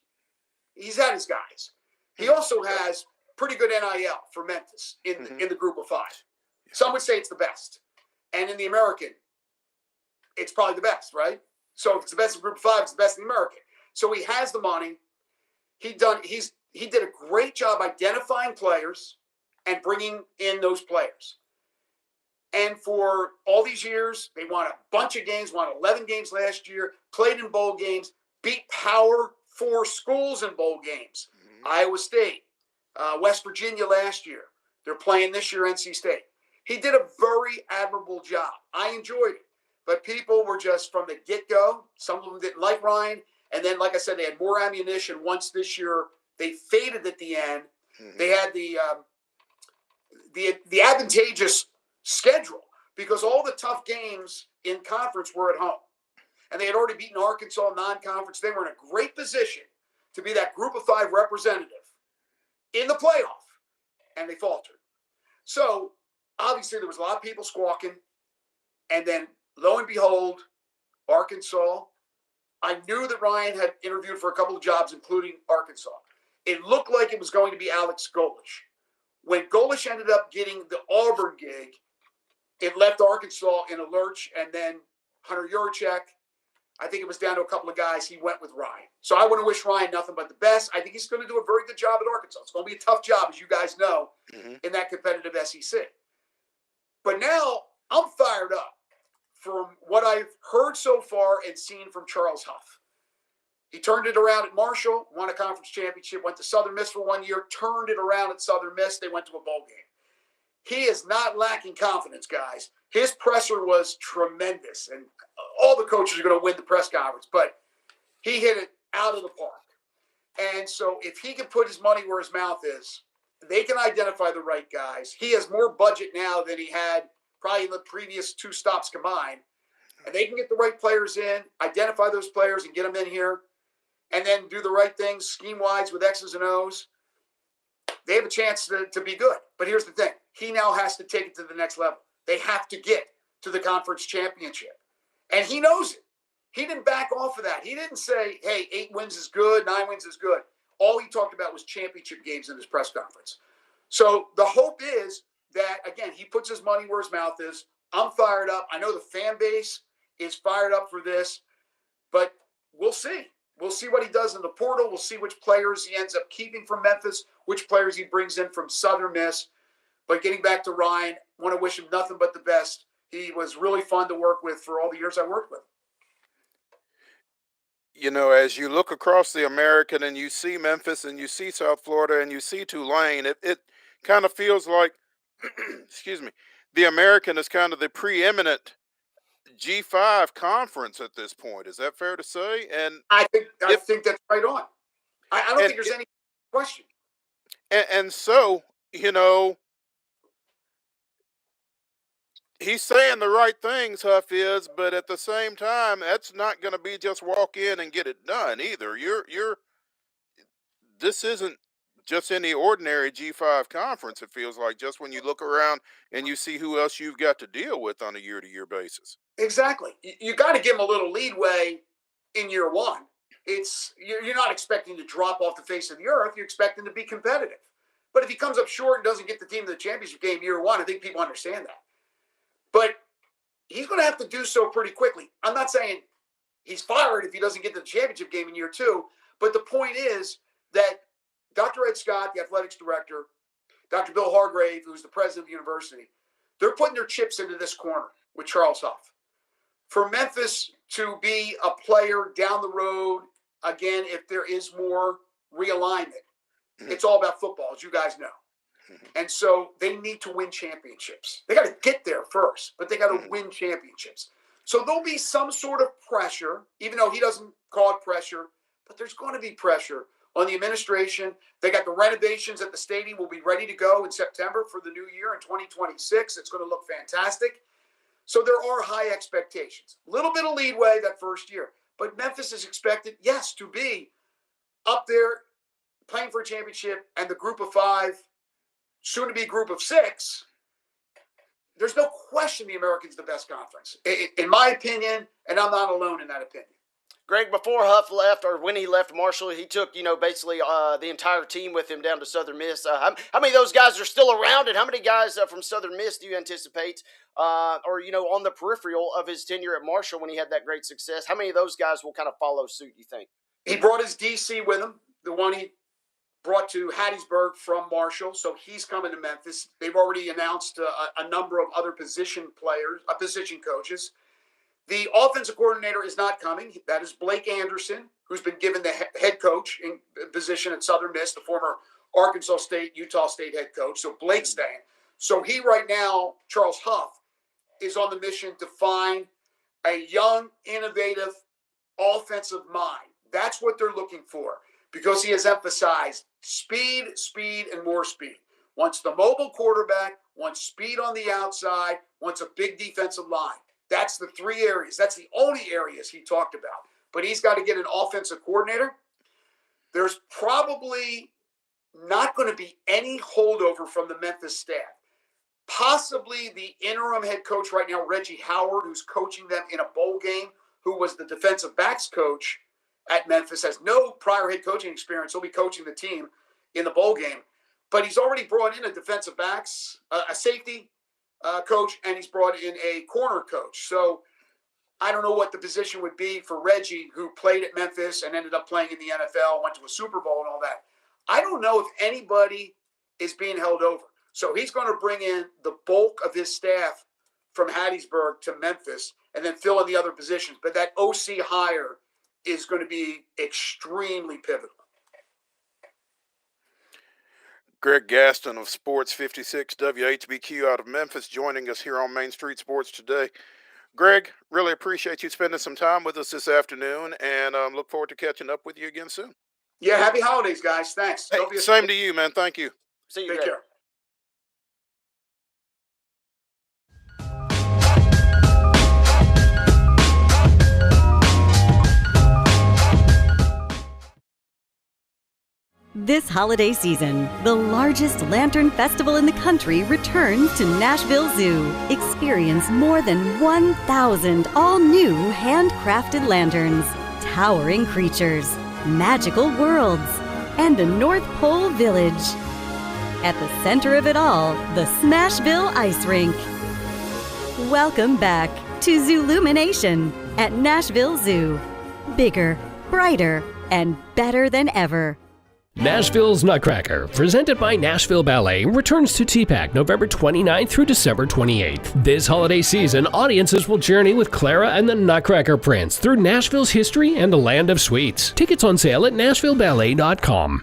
guys. He also has pretty good NIL for Memphis in the group of five. Some would say it's the best. And in the American, it's probably the best, right? So if it's the best in group of five, it's the best in the American. So he has the money. He did a great job identifying players and bringing in those players. And for all these years, they won a bunch of games, won 11 games last year, played in bowl games, beat Power 4 schools in bowl games. Iowa State, West Virginia last year. They're playing this year, NC State. He did a very admirable job. I enjoyed it. But people were just from the get-go. Some of them didn't like Ryan. And then, like I said, they had more ammunition once this year. They faded at the end. They had the advantageous schedule because all the tough games in conference were at home. And they had already beaten Arkansas non-conference. They were in a great position to be that group of five representative in the playoff. And they faltered. So, obviously, there was a lot of people squawking. And then, lo and behold, Arkansas. I knew that Ryan had interviewed for a couple of jobs, including Arkansas. It looked like it was going to be Alex Golish. When Golish ended up getting the Auburn gig, it left Arkansas in a lurch, and then Hunter Yurachek, I think it was down to a couple of guys. He went with Ryan. So I want to wish Ryan nothing but the best. I think he's going to do a very good job at Arkansas. It's going to be a tough job, as you guys know, in that competitive SEC. But now I'm fired up from what I've heard so far and seen from Charles Huff. He turned it around at Marshall, won a conference championship, went to Southern Miss for 1 year, turned it around at Southern Miss. They went to a bowl game. He is not lacking confidence, guys. his presser was tremendous, and all the coaches are going to win the press conference, but he hit it out of the park. And so if he can put his money where his mouth is, they can identify the right guys. He has more budget now than he had probably in the previous 2 stops combined. And they can get the right players in, identify those players and get them in here, and then do the right things scheme-wise with X's and O's. They have a chance to be good. But here's the thing. He now has to take it to the next level. They have to get to the conference championship. And he knows it. He didn't back off of that. He didn't say, hey, 8 wins is good, 9 wins is good. All he talked about was championship games in his press conference. So the hope is that, again, he puts his money where his mouth is. I'm fired up. I know the fan base is fired up for this, but we'll see. We'll see what he does in the portal. We'll see which players he ends up keeping from Memphis, which players he brings in from Southern Miss. But getting back to Ryan, want to wish him nothing but the best. He was really fun to work with for all the years I worked with. You know, as you look across the American and you see Memphis and you see South Florida and you see Tulane, it kind of feels like, excuse me, the American is kind of the preeminent G5 conference at this point. Is that fair to say? And I think that's right on. I don't think there's any question. And so, you know, he's saying the right things, Huff is, but at the same time, that's not going to be just walk in and get it done either. This isn't just any ordinary G5 conference. It feels like just when you look around and you see who else you've got to deal with on a year-to-year basis. Exactly. You got to give him a little leadway in year one. You're not expecting to drop off the face of the earth. You're expecting to be competitive. But if he comes up short and doesn't get the team to the championship game year one, I think people understand that. But he's going to have to do so pretty quickly. I'm not saying he's fired if he doesn't get to the championship game in year two. But the point is that Dr. Ed Scott, the athletics director, Dr. Bill Hargrave, who's the president of the university, they're putting their chips into this corner with Charles Huff. For Memphis to be a player down the road, again, if there is more realignment, it's all about football, as you guys know. And so they need to win championships. They got to get there first, but they got to win championships. So there'll be some sort of pressure, even though he doesn't call it pressure, but there's going to be pressure on the administration. They got the renovations at the stadium will be ready to go in September for the new year in 2026. It's going to look fantastic. So there are high expectations. A little bit of leeway that first year. But Memphis is expected, yes, to be up there playing for a championship, and the group of 5, soon to be group of 6. There's no question the American's the best conference, in my opinion, and I'm not alone in that opinion. Greg, before Huff left, or when he left Marshall, he took, basically the entire team with him down to Southern Miss. How many of those guys are still around, and how many guys from Southern Miss do you anticipate, on the peripheral of his tenure at Marshall when he had that great success? How many of those guys will kind of follow suit, you think? He brought his DC with him, the one he brought to Hattiesburg from Marshall, so he's coming to Memphis. They've already announced a number of other position coaches. The offensive coordinator is not coming. That is Blake Anderson, who's been given the head coach in position at Southern Miss, the former Arkansas State, Utah State head coach. So Blake's staying. So he right now, Charles Huff, is on the mission to find a young, innovative offensive mind. That's what they're looking for, because he has emphasized speed, and more speed. Wants the mobile quarterback, wants speed on the outside, wants a big defensive line. That's the 3 areas. That's the only areas he talked about. But he's got to get an offensive coordinator. There's probably not going to be any holdover from the Memphis staff. Possibly the interim head coach right now, Reggie Howard, who's coaching them in a bowl game, who was the defensive backs coach at Memphis, has no prior head coaching experience. He'll be coaching the team in the bowl game. But he's already brought in a defensive backs, a safety coach, and he's brought in a corner coach. So I don't know what the position would be for Reggie, who played at Memphis and ended up playing in the NFL, went to a Super Bowl and all that. I don't know if anybody is being held over. So he's going to bring in the bulk of his staff from Hattiesburg to Memphis and then fill in the other positions. But that OC hire is going to be extremely pivotal. Greg Gaston of Sports 56 WHBQ out of Memphis joining us here on Main Street Sports today. Greg, really appreciate you spending some time with us this afternoon, and look forward to catching up with you again soon. Yeah, happy holidays, guys. Thanks. Hey, same to you, man. Thank you. See you. Take care. This holiday season, the largest lantern festival in the country returns to Nashville Zoo. Experience more than 1,000 all-new handcrafted lanterns, towering creatures, magical worlds, and a North Pole village. At the center of it all, the Smashville Ice Rink. Welcome back to Zoolumination at Nashville Zoo. Bigger, brighter, and better than ever. Nashville's Nutcracker, presented by Nashville Ballet, returns to TPAC November 29th through December 28th. This holiday season, audiences will journey with Clara and the Nutcracker Prince through Nashville's history and the land of sweets. Tickets on sale at NashvilleBallet.com.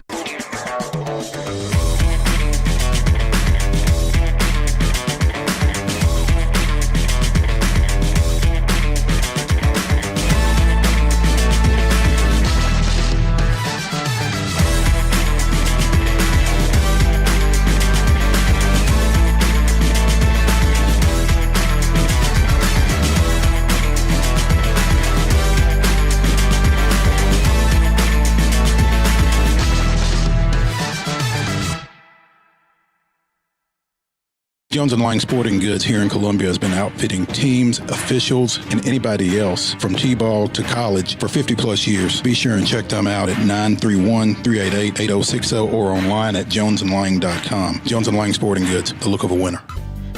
Jones & Lang Sporting Goods here in Columbia has been outfitting teams, officials, and anybody else from T-ball to college for 50-plus years. Be sure and check them out at 931-388-8060 or online at jonesandlang.com. Jones & Lang Sporting Goods, the look of a winner.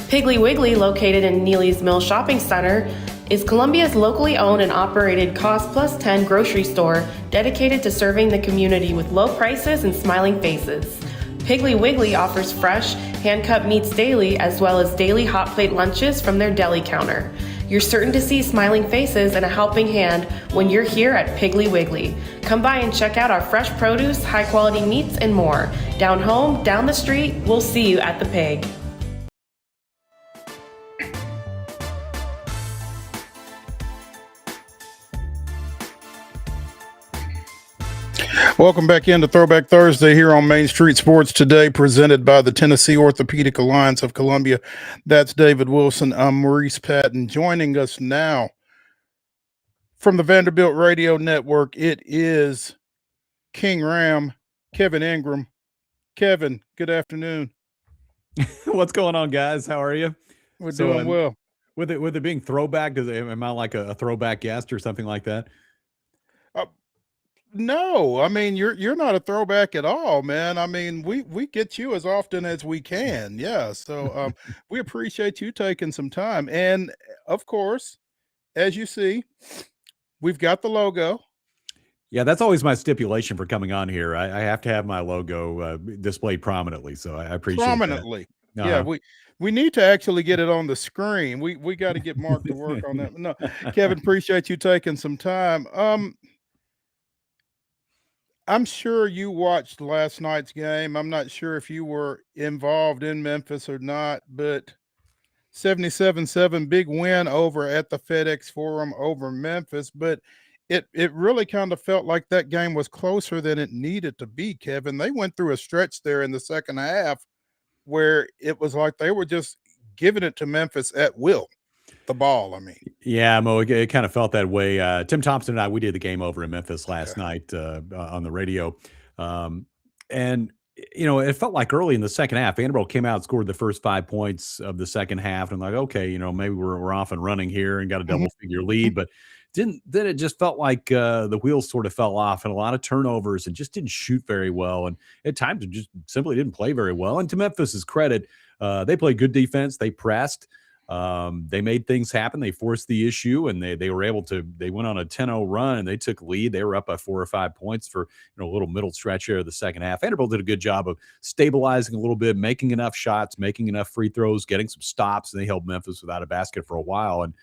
Piggly Wiggly, located in Neely's Mill Shopping Center, is Columbia's locally owned and operated Cost Plus 10 grocery store dedicated to serving the community with low prices and smiling faces. Piggly Wiggly offers fresh, hand-cut meats daily, as well as daily hot plate lunches from their deli counter. You're certain to see smiling faces and a helping hand when you're here at Piggly Wiggly. Come by and check out our fresh produce, high-quality meats, and more. Down home, down the street, we'll see you at the Pig. Welcome back into Throwback Thursday here on Main Street Sports today, presented by the Tennessee Orthopedic Alliance of Columbia. That's David Wilson. I'm Maurice Patton. Joining us now from the Vanderbilt Radio Network, it is King Ram, Kevin Ingram. Kevin, good afternoon. What's going on, guys? How are you? We're doing well. With it being throwback, am I like a throwback guest or something like that? No, I mean you're not a throwback at all, man. I mean we get you as often as we can. Yeah, so we appreciate you taking some time, and of course, as you see, we've got the logo. Yeah, that's always my stipulation for coming on here. I have to have my logo displayed prominently, so I appreciate prominently. That. Yeah, we need to actually get it on the screen. We got to get Mark to work on that. No, Kevin, appreciate you taking some time. I'm sure you watched last night's game. I'm not sure if you were involved in Memphis or not, but 77-7 big win over at the FedEx Forum over Memphis. But it really kind of felt like that game was closer than it needed to be, Kevin. They went through a stretch there in the second half where it was like they were just giving it to Memphis at will. The ball, I mean. Yeah, Mo, it kind of felt that way. Tim Thompson and I, we did the game over in Memphis last night on the radio. And, you know, it felt like early in the second half, Vanderbilt came out and scored the first 5 points of the second half. And like, okay, you know, maybe we're off and running here and got a double-figure lead. But then it just felt like the wheels sort of fell off and a lot of turnovers and just didn't shoot very well. And at times it just simply didn't play very well. And to Memphis's credit, they played good defense. They pressed. They made things happen. They forced the issue, and they were able to. They went on a 10-0 run, and they took lead. They were up by 4 or 5 points for a little middle stretch here of the second half. Vanderbilt did a good job of stabilizing a little bit, making enough shots, making enough free throws, getting some stops, and they held Memphis without a basket for a while. And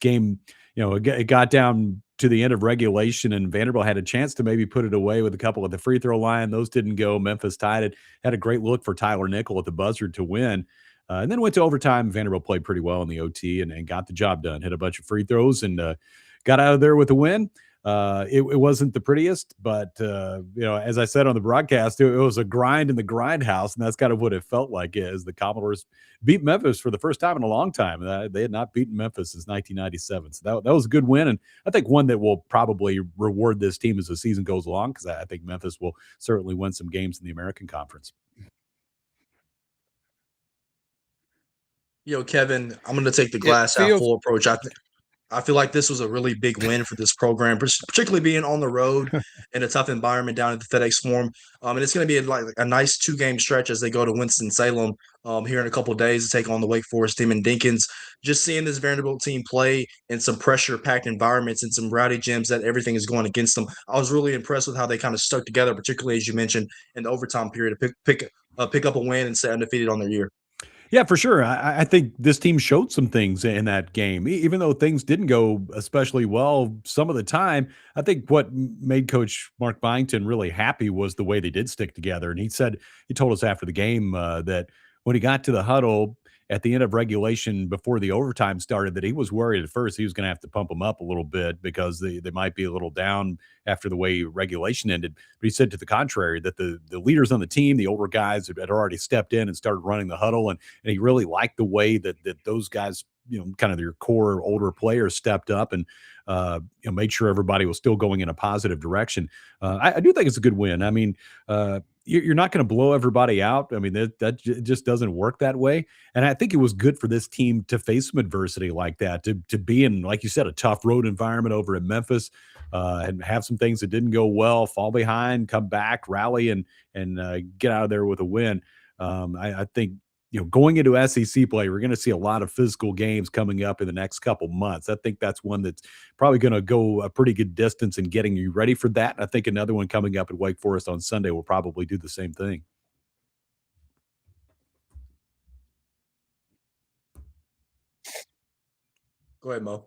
game, it got down to the end of regulation, and Vanderbilt had a chance to maybe put it away with a couple at the free throw line. Those didn't go. Memphis tied it. Had a great look for Tyler Nickel at the buzzer to win. And then went to overtime. Vanderbilt played pretty well in the OT and got the job done. Hit a bunch of free throws and got out of there with a win. It wasn't the prettiest, but as I said on the broadcast, it was a grind in the grindhouse, and that's kind of what it felt like as the Commodores beat Memphis for the first time in a long time. They had not beaten Memphis since 1997, so that was a good win, and I think one that will probably reward this team as the season goes along, because I think Memphis will certainly win some games in the American Conference. Kevin, I'm going to take the glass half full approach. I feel like this was a really big win for this program, particularly being on the road in a tough environment down at the FedEx Forum. And it's going to be a nice 2-game stretch as they go to Winston-Salem here in a couple of days to take on the Wake Forest team in Dinkins. Just seeing this Vanderbilt team play in some pressure-packed environments and some rowdy gyms that everything is going against them, I was really impressed with how they kind of stuck together, particularly, as you mentioned, in the overtime period to pick up a win and stay undefeated on their year. Yeah, for sure. I think this team showed some things in that game, even though things didn't go especially well some of the time. I think what made Coach Mark Byington really happy was the way they did stick together. And he told us after the game that when he got to the huddle at the end of regulation before the overtime started, that he was worried at first he was going to have to pump them up a little bit because they might be a little down after the way regulation ended. But he said to the contrary, that the leaders on the team, the older guys, had already stepped in and started running the huddle. And he really liked the way that those guys, kind of their core older players stepped up and made sure everybody was still going in a positive direction. I do think it's a good win. I mean, you're not going to blow everybody out. I mean, that just doesn't work that way. And I think it was good for this team to face some adversity like that, to be in, like you said, a tough road environment over in Memphis, and have some things that didn't go well, fall behind, come back, rally, and get out of there with a win. I think, going into SEC play, we're going to see a lot of physical games coming up in the next couple months. I think that's one that's probably going to go a pretty good distance in getting you ready for that. And I think another one coming up at Wake Forest on Sunday will probably do the same thing. Go ahead, Mo.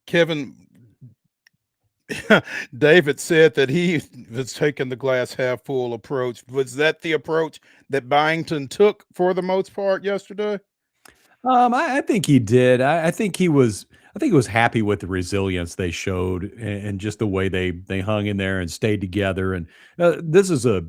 Kevin, David said that he was taking the glass half full approach. Was that the approach that Byington took for the most part yesterday? I think he did. I think he was happy with the resilience they showed and just the way they hung in there and stayed together. And this is a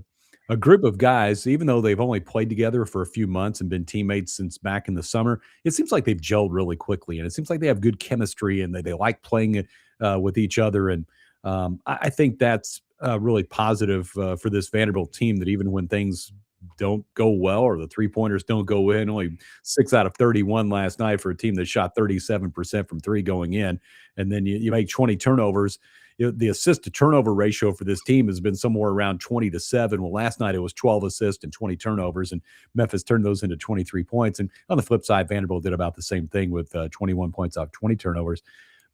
group of guys, even though they've only played together for a few months and been teammates since back in the summer, it seems like they've gelled really quickly, and it seems like they have good chemistry and they like playing with each other. And I think that's really positive for this Vanderbilt team, that even when things don't go well or the 3-pointers don't go in, only 6 out of 31 last night for a team that shot 37% from 3 going in, and then you make 20 turnovers. The assist to turnover ratio for this team has been somewhere around 20-7. Well, last night it was 12 assists and 20 turnovers, and Memphis turned those into 23 points. And on the flip side, Vanderbilt did about the same thing with 21 points off 20 turnovers.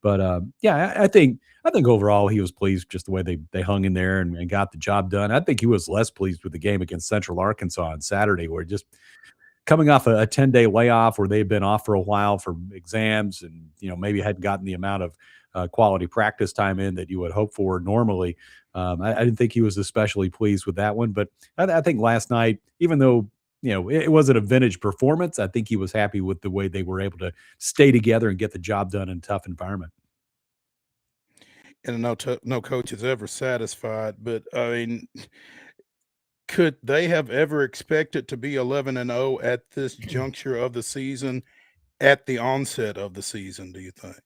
But I think overall he was pleased just the way they hung in there and got the job done. I think he was less pleased with the game against Central Arkansas on Saturday, where just coming off a 10-day layoff where they've been off for a while for exams and maybe hadn't gotten the amount of quality practice time in that you would hope for normally. I didn't think he was especially pleased with that one, but I think last night, even though it wasn't a vintage performance, I think he was happy with the way they were able to stay together and get the job done in a tough environment. And no coach is ever satisfied, but I mean, could they have ever expected to be 11-0 at this juncture of the season, at the onset of the season, do you think?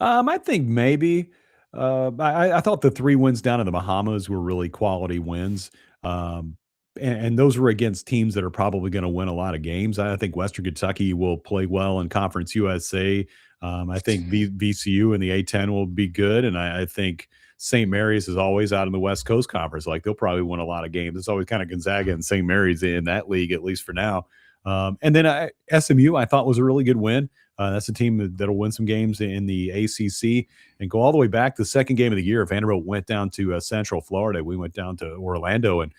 I think maybe. I thought the 3 wins down in the Bahamas were really quality wins. And those were against teams that are probably going to win a lot of games. I think Western Kentucky will play well in Conference USA. I think VCU and the A-10 will be good. And I think St. Mary's is always out in the West Coast Conference. Like, they'll probably win a lot of games. It's always kind of Gonzaga and St. Mary's in that league, at least for now. And then SMU, I thought was a really good win. That's a team that'll win some games in the ACC and go all the way back to the second game of the year. Vanderbilt went down to Central Florida. We went down to Orlando and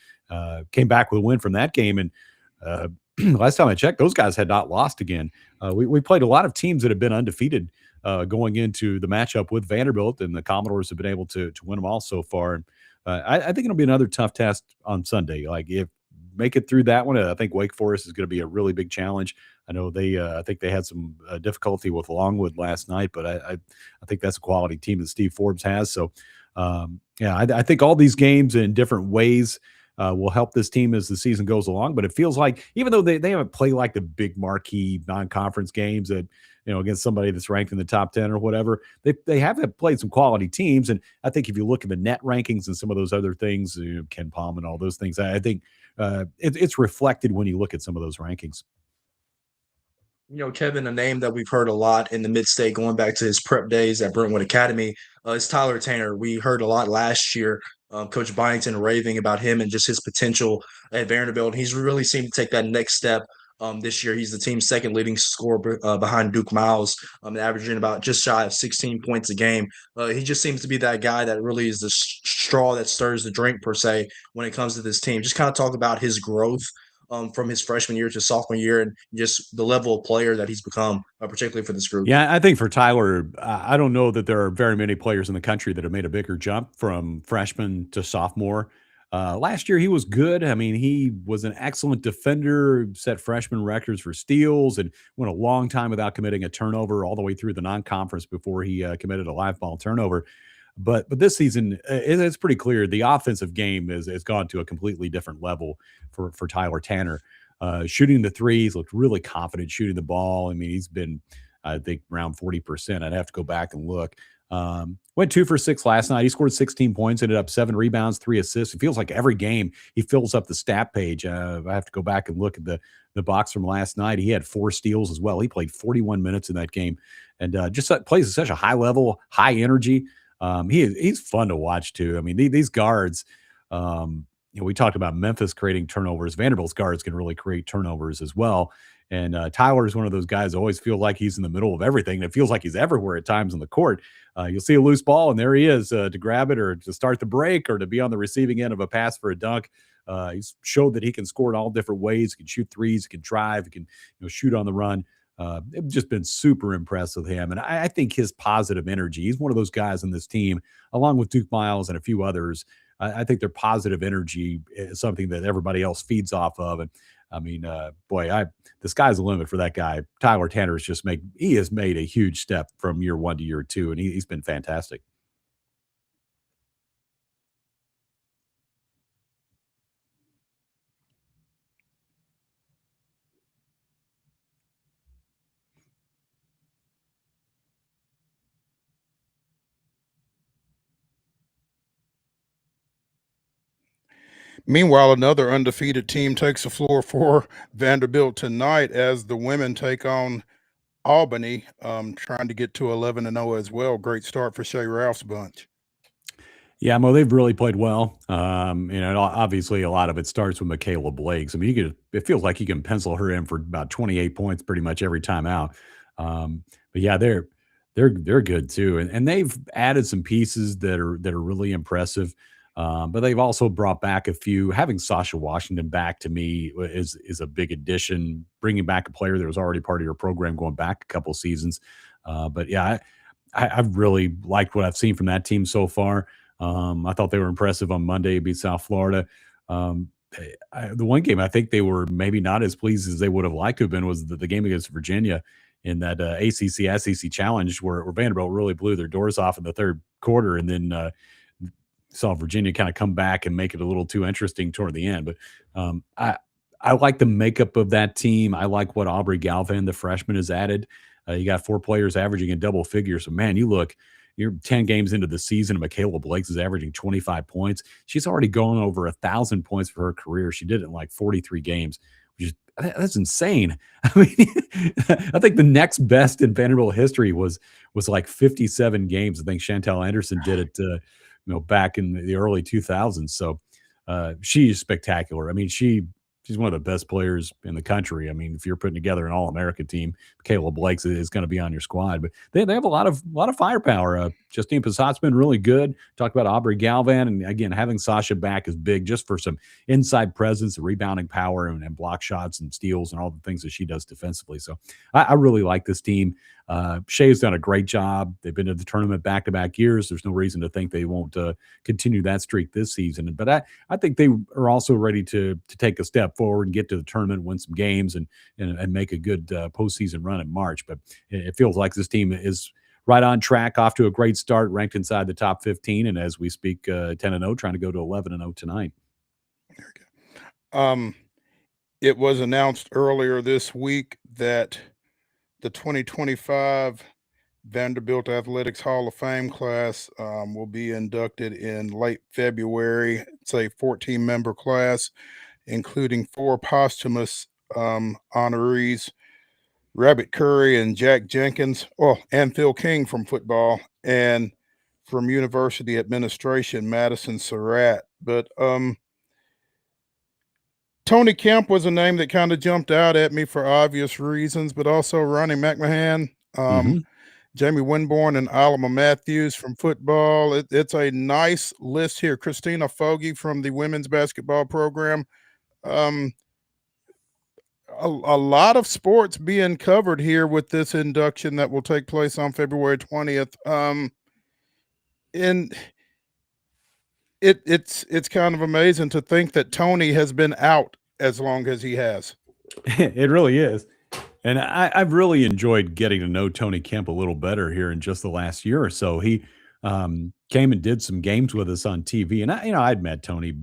came back with a win from that game. And last time I checked, those guys had not lost again. We played a lot of teams that have been undefeated going into the matchup with Vanderbilt, and the Commodores have been able to win them all so far. And I think it'll be another tough test on Sunday. Like, if make it through that one, I think Wake Forest is going to be a really big challenge. I know I think they had some difficulty with Longwood last night, but I think that's a quality team that Steve Forbes has. So, I think all these games in different ways will help this team as the season goes along. But it feels like, even though they haven't played like the big marquee non-conference games that, against somebody that's ranked in the top 10 or whatever, they have played some quality teams. And I think if you look at the net rankings and some of those other things, Ken Palm and all those things, I think it's reflected when you look at some of those rankings. Kevin, a name that we've heard a lot in the mid-state going back to his prep days at Brentwood Academy is Tyler Tanner. We heard a lot last year, Coach Byington raving about him and just his potential at Vanderbilt. He's really seemed to take that next step this year. He's the team's second leading scorer behind Duke Miles, averaging about just shy of 16 points a game. He just seems to be that guy that really is the straw that stirs the drink, per se, when it comes to this team. Just kind of talk about his growth from his freshman year to sophomore year, and just the level of player that he's become, particularly for this group. Yeah, I think for Tyler, I don't know that there are very many players in the country that have made a bigger jump from freshman to sophomore. Last year, he was good. I mean, he was an excellent defender, set freshman records for steals, and went a long time without committing a turnover all the way through the non-conference before he committed a live ball turnover. But this season, it's pretty clear the offensive game has gone to a completely different level for Tyler Tanner. Shooting the threes, looked really confident shooting the ball. I mean, he's been, I think, around 40%. I'd have to go back and look. Went 2 for 6 last night. He scored 16 points, ended up 7 rebounds, 3 assists. It feels like every game he fills up the stat page. I have to go back and look at the box from last night. He had 4 steals as well. He played 41 minutes in that game, and just plays at such a high level, high energy. He's fun to watch too. I mean, these guards, we talked about Memphis creating turnovers. Vanderbilt's guards can really create turnovers as well. And Tyler is one of those guys that always feel like he's in the middle of everything. And it feels like he's everywhere at times on the court. You'll see a loose ball, and there he is to grab it or to start the break or to be on the receiving end of a pass for a dunk. He's showed that he can score in all different ways. He can shoot threes, he can drive, he can shoot on the run. It's just been super impressed with him. And I think his positive energy, he's one of those guys in this team, along with Duke Miles and a few others. I think their positive energy is something that everybody else feeds off of. And I mean, the sky's the limit for that guy. Tyler Tanner he has made a huge step from year 1 to year 2, and he's been fantastic. Meanwhile, another undefeated team takes the floor for Vanderbilt tonight as the women take on Albany, trying to get to 11-0 as well. Great start for Shay Ralph's bunch. Yeah, Mo, they've really played well. Obviously a lot of it starts with Michaela Blakes. I mean, it feels like you can pencil her in for about 28 points pretty much every time out. But yeah, they're good too, and they've added some pieces that are really impressive. But they've also brought back a few. Having Sasha Washington back, to me, is a big addition. Bringing back a player that was already part of your program going back a couple seasons. But yeah, I've really liked what I've seen from that team so far. I thought they were impressive on Monday, beat South Florida. The one game I think they were maybe not as pleased as they would have liked to have been was the game against Virginia in that ACC SEC challenge where Vanderbilt really blew their doors off in the third quarter, and then saw Virginia kind of come back and make it a little too interesting toward the end. But I like the makeup of that team. I like what Aubrey Galvan, the freshman, has added. You got 4 players averaging in double figures. So, man, you're 10 games into the season, and Michaela Blakes is averaging 25 points. She's already gone over 1,000 points for her career. She did it in like 43 games, which is that's insane. I mean, I think the next best in Vanderbilt history was like 57 games. I think Chantel Anderson did it, back in the early 2000s. So she is spectacular. I mean, she she's one of the best players in the country. I mean, if you're putting together an All-American team, Kayla Blakes is going to be on your squad. But they have a lot of firepower. Justine Passat's been really good. Talked about Aubrey Galvan, and again, having Sasha back is big just for some inside presence, rebounding power, and block shots and steals and all the things that she does defensively. So I really like this team. Shea's done a great job. They've been to the tournament back-to-back years. There's no reason to think they won't continue that streak this season. But I think they are also ready to take a step forward and get to the tournament, win some games, and make a good postseason run in March. But it feels like this team is right on track, off to a great start, ranked inside the top 15, and as we speak, 10-0, trying to go to 11-0 tonight. It was announced earlier this week that the 2025 Vanderbilt Athletics Hall of Fame class will be inducted in late February. It's a 14-member class, including 4 posthumous honorees, Rabbit Curry and Jack Jenkins, and Phil King from football, and from University Administration, Madison Surratt. But Tony Kemp was a name that kind of jumped out at me for obvious reasons, but also Ronnie McMahon, Jamie Winborn, and Alama Matthews from football. It's a nice list here. Christina Fogarty from the women's basketball program. A lot of sports being covered here with this induction that will take place on February 20th. And it's kind of amazing to think that Tony has been out as long as he has. It really is. And I've really enjoyed getting to know Tony Kemp a little better here in just the last year or so. He came and did some games with us on TV. And I'd met Tony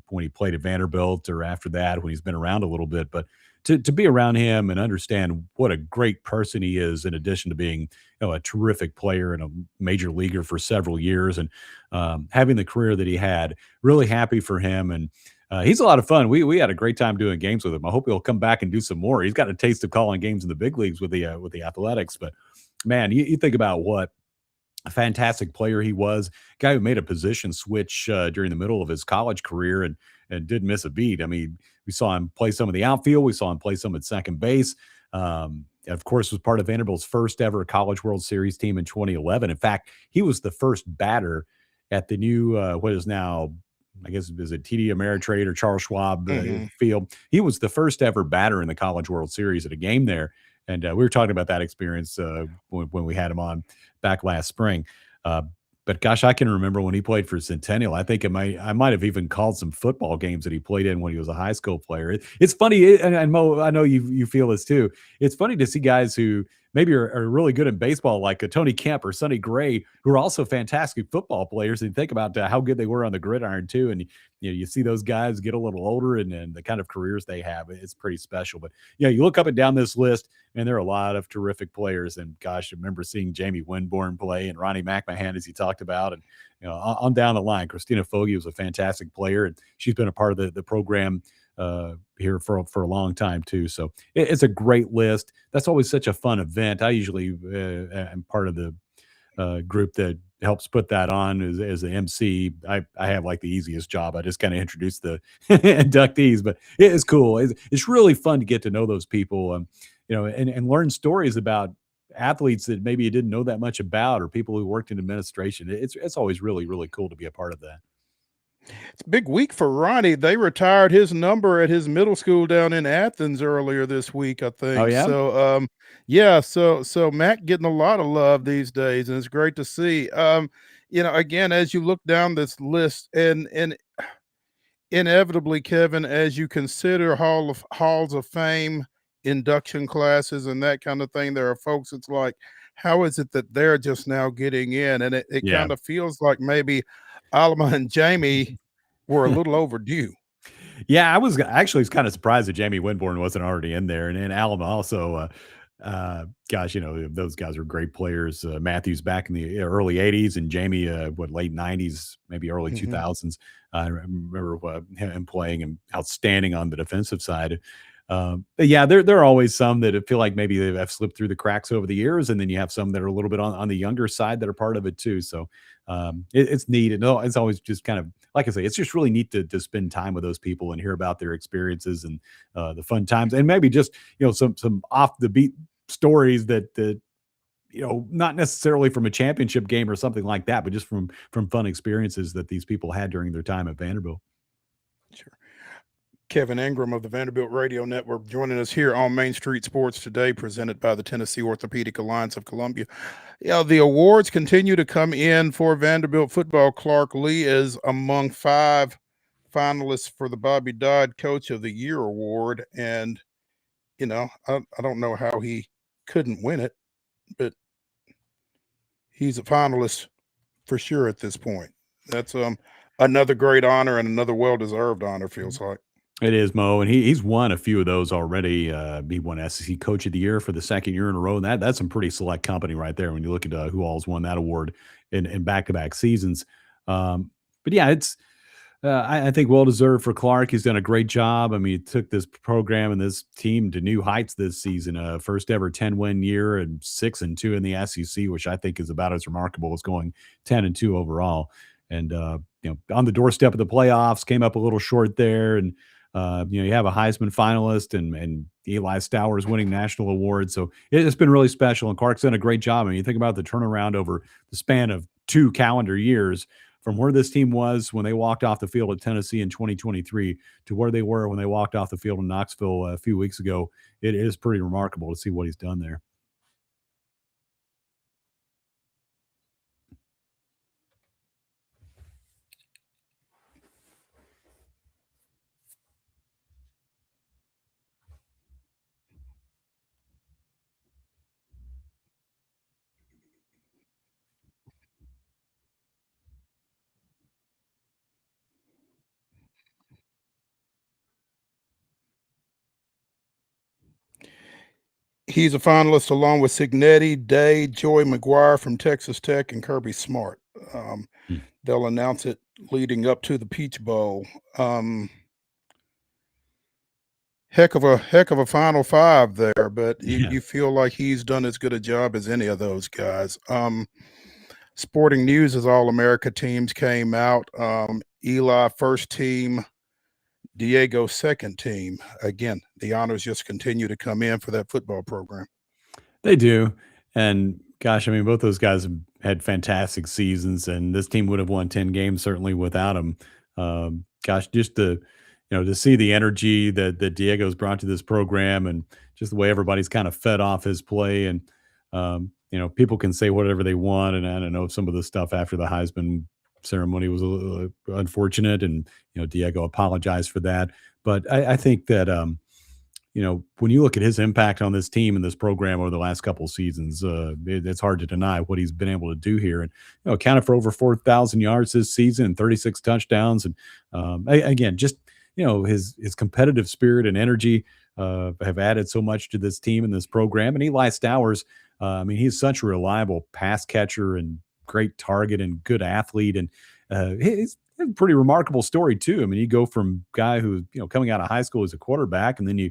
when he played at Vanderbilt or after that, when he's been around a little bit. But to be around him and understand what a great person he is, in addition to being a terrific player and a major leaguer for several years, and having the career that he had, really happy for him. And he's a lot of fun. We had a great time doing games with him. I hope he'll come back and do some more. He's got a taste of calling games in the big leagues with the Athletics. But man, you think about what a fantastic player he was. Guy who made a position switch during the middle of his college career and didn't miss a beat. I mean, we saw him play some of the outfield. We saw him play some at second base. Of course, was part of Vanderbilt's first ever College World Series team in 2011. In fact, he was the first batter at the new, what is now, I guess, is it TD Ameritrade or Charles Schwab field. He was the first ever batter in the College World Series at a game there. And we were talking about that experience when we had him on back last spring. But gosh, I can remember when he played for Centennial. I think I might have even called some football games that he played in when he was a high school player. It's funny, and Mo, I know you feel this too. It's funny to see guys who maybe are really good in baseball, like a Tony Kemp or Sonny Gray, who are also fantastic football players. And think about how good they were on the gridiron too. And you see those guys get a little older and the kind of careers they have. It's pretty special. But you look up and down this list, and there are a lot of terrific players. And gosh, I remember seeing Jamie Winborn play and Ronnie McMahon, as he talked about, and on down the line. Christina Fogarty was a fantastic player, and she's been a part of the program here for a long time too. So it's a great list. That's always such a fun event. I usually am part of the group that helps put that on as the MC. I have like the easiest job. I just kind of introduce the inductees, but it is cool. It's really fun to get to know those people, and learn stories about athletes that maybe you didn't know that much about, or people who worked in administration. It's always really, really cool to be a part of that. It's a big week for Ronnie. They retired his number at his middle school down in Athens earlier this week, I think. Oh, yeah? So, so Mac getting a lot of love these days, and it's great to see. Again, as you look down this list, and inevitably, Kevin, as you consider halls of fame induction classes and that kind of thing, there are folks, it's like, how is it that they're just now getting in? And it kind of feels like maybe Alma and Jamie were a little overdue. Yeah, I was actually kind of surprised that Jamie Winborn wasn't already in there, and Alma also. Gosh, those guys are great players. Matthews back in the early '80s, and Jamie, late '90s, maybe early 2000s. I remember him playing and outstanding on the defensive side. But yeah, there are always some that feel like maybe they have slipped through the cracks over the years, and then you have some that are a little bit on the younger side that are part of it too. So it's neat, and it's always just kind of like I say, it's just really neat to spend time with those people and hear about their experiences and the fun times, and maybe just some off the beat stories that not necessarily from a championship game or something like that, but just from fun experiences that these people had during their time at Vanderbilt. Kevin Ingram of the Vanderbilt Radio Network joining us here on Main Street Sports today, presented by the Tennessee Orthopedic Alliance of Columbia. Yeah, the awards continue to come in for Vanderbilt football. Clark Lee is among 5 finalists for the Bobby Dodd Coach of the Year award. And, I don't know how he couldn't win it, but he's a finalist for sure at this point. That's another great honor and another well-deserved honor, feels like. It is, Mo, and he's won a few of those already. He won SEC Coach of the Year for the 2nd year in a row, and that's some pretty select company right there when you look at who all's won that award in back-to-back seasons. But yeah, it's I think well-deserved for Clark. He's done a great job. I mean, he took this program and this team to new heights this season. First ever 10-win year and 6-2 in the SEC, which I think is about as remarkable as going 10-2 overall. And on the doorstep of the playoffs, came up a little short there, and you have a Heisman finalist and Eli Stowers winning national awards. So it's been really special, and Clark's done a great job. I mean, you think about the turnaround over the span of 2 calendar years from where this team was when they walked off the field at Tennessee in 2023 to where they were when they walked off the field in Knoxville a few weeks ago. It is pretty remarkable to see what he's done there. He's a finalist along with Signetti, Day, Joey McGuire from Texas Tech, and Kirby Smart. They'll announce it leading up to the Peach Bowl. Heck of a Final 5 there, but you feel like he's done as good a job as any of those guys. Sporting News' All-America teams came out. Eli, first team. Diego, second team. Again, the honors just continue to come in for that football program. They do. And gosh, I mean, both those guys have had fantastic seasons, and this team would have won 10 games certainly without them. Gosh, just to see the energy that Diego's brought to this program, and just the way everybody's kind of fed off his play. And people can say whatever they want, and I don't know if some of the stuff after the Heisman ceremony was a little unfortunate, and Diego apologized for that. But I think that when you look at his impact on this team and this program over the last couple of seasons, it's hard to deny what he's been able to do here. And accounted for over 4,000 yards this season and 36 touchdowns. And again, just his competitive spirit and energy have added so much to this team and this program. And Eli Stowers, I mean, he's such a reliable pass catcher and great target and good athlete. And he's a pretty remarkable story too. I mean, you go from guy who, coming out of high school as a quarterback, and then you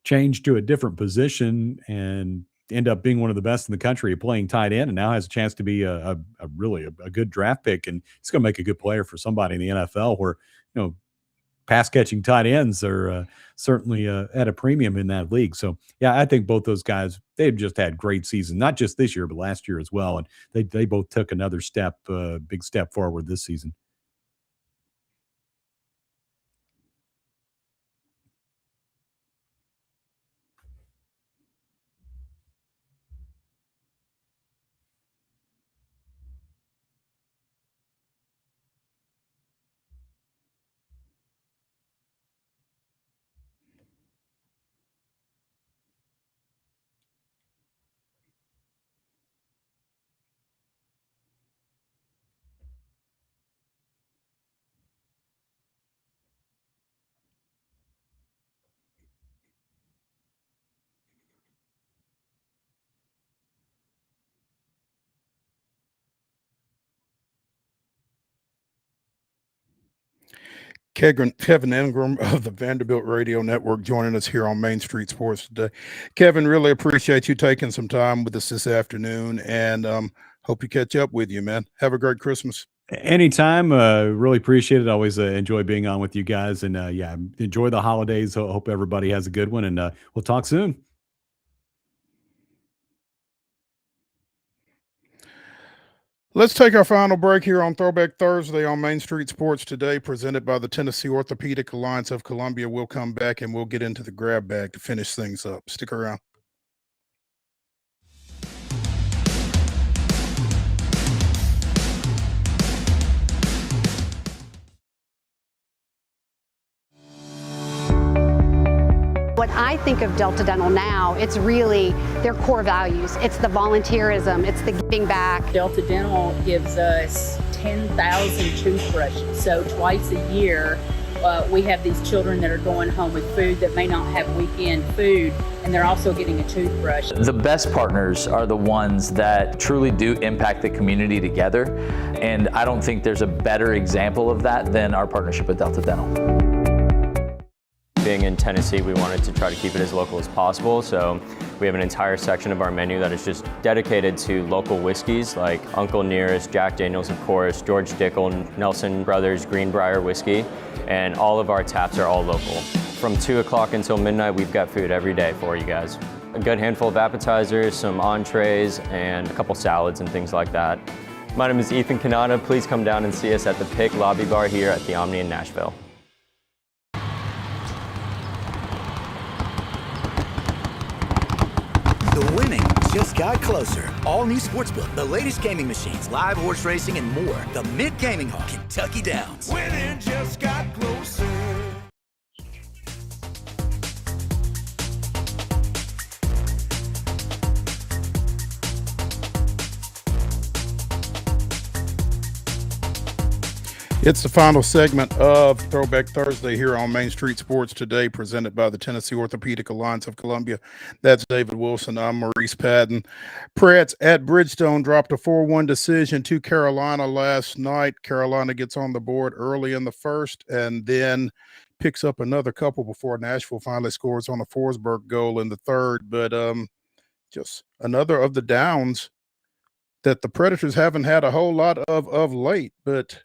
change to a different position and end up being one of the best in the country playing tight end, and now has a chance to be a really good draft pick. And he's going to make a good player for somebody in the NFL where, pass catching tight ends are certainly at a premium in that league. So yeah, I think both those guys, they've just had great seasons, not just this year, but last year as well. And they both took another big step forward this season. Kevin Ingram of the Vanderbilt Radio Network joining us here on Main Street Sports today. Kevin, really appreciate you taking some time with us this afternoon, and hope you catch up with you, man. Have a great Christmas. Anytime. Really appreciate it. Always enjoy being on with you guys. And yeah, enjoy the holidays. Hope everybody has a good one. And we'll talk soon. Let's take our final break here on Throwback Thursday on Main Street Sports today, presented by the Tennessee Orthopedic Alliance of Columbia. We'll come back and we'll get into the grab bag to finish things up. Stick around. When I think of Delta Dental now, it's really their core values. It's the volunteerism, it's the giving back. Delta Dental gives us 10,000 toothbrushes. So twice a year, we have these children that are going home with food that may not have weekend food, and they're also getting a toothbrush. The best partners are the ones that truly do impact the community together. And I don't think there's a better example of that than our partnership with Delta Dental. Being in Tennessee, we wanted to try to keep it as local as possible, so we have an entire section of our menu that is just dedicated to local whiskeys like Uncle Nearest, Jack Daniels, of course, George Dickel, Nelson Brothers, Greenbrier whiskey, and all of our taps are all local. From 2 o'clock until midnight, we've got food every day for you guys. A good handful of appetizers, some entrees, and a couple salads and things like that. My name is Ethan Kanata. Please come down and see us at the Pick Lobby Bar here at the Omni in Nashville. The winning just got closer. All new Sportsbook, the latest gaming machines, live horse racing, and more. The Mid Gaming Hall, Kentucky Downs. Winning just got closer. It's the final segment of Throwback Thursday here on Main Street Sports today, presented by the Tennessee Orthopedic Alliance of Columbia. That's David Wilson. I'm Maurice Patton. Preds at Bridgestone dropped a 4-1 decision to Carolina last night. Carolina gets on the board early in the first and then picks up another couple before Nashville finally scores on a Forsberg goal in the third. But just another of the downs that the Predators haven't had a whole lot of late, but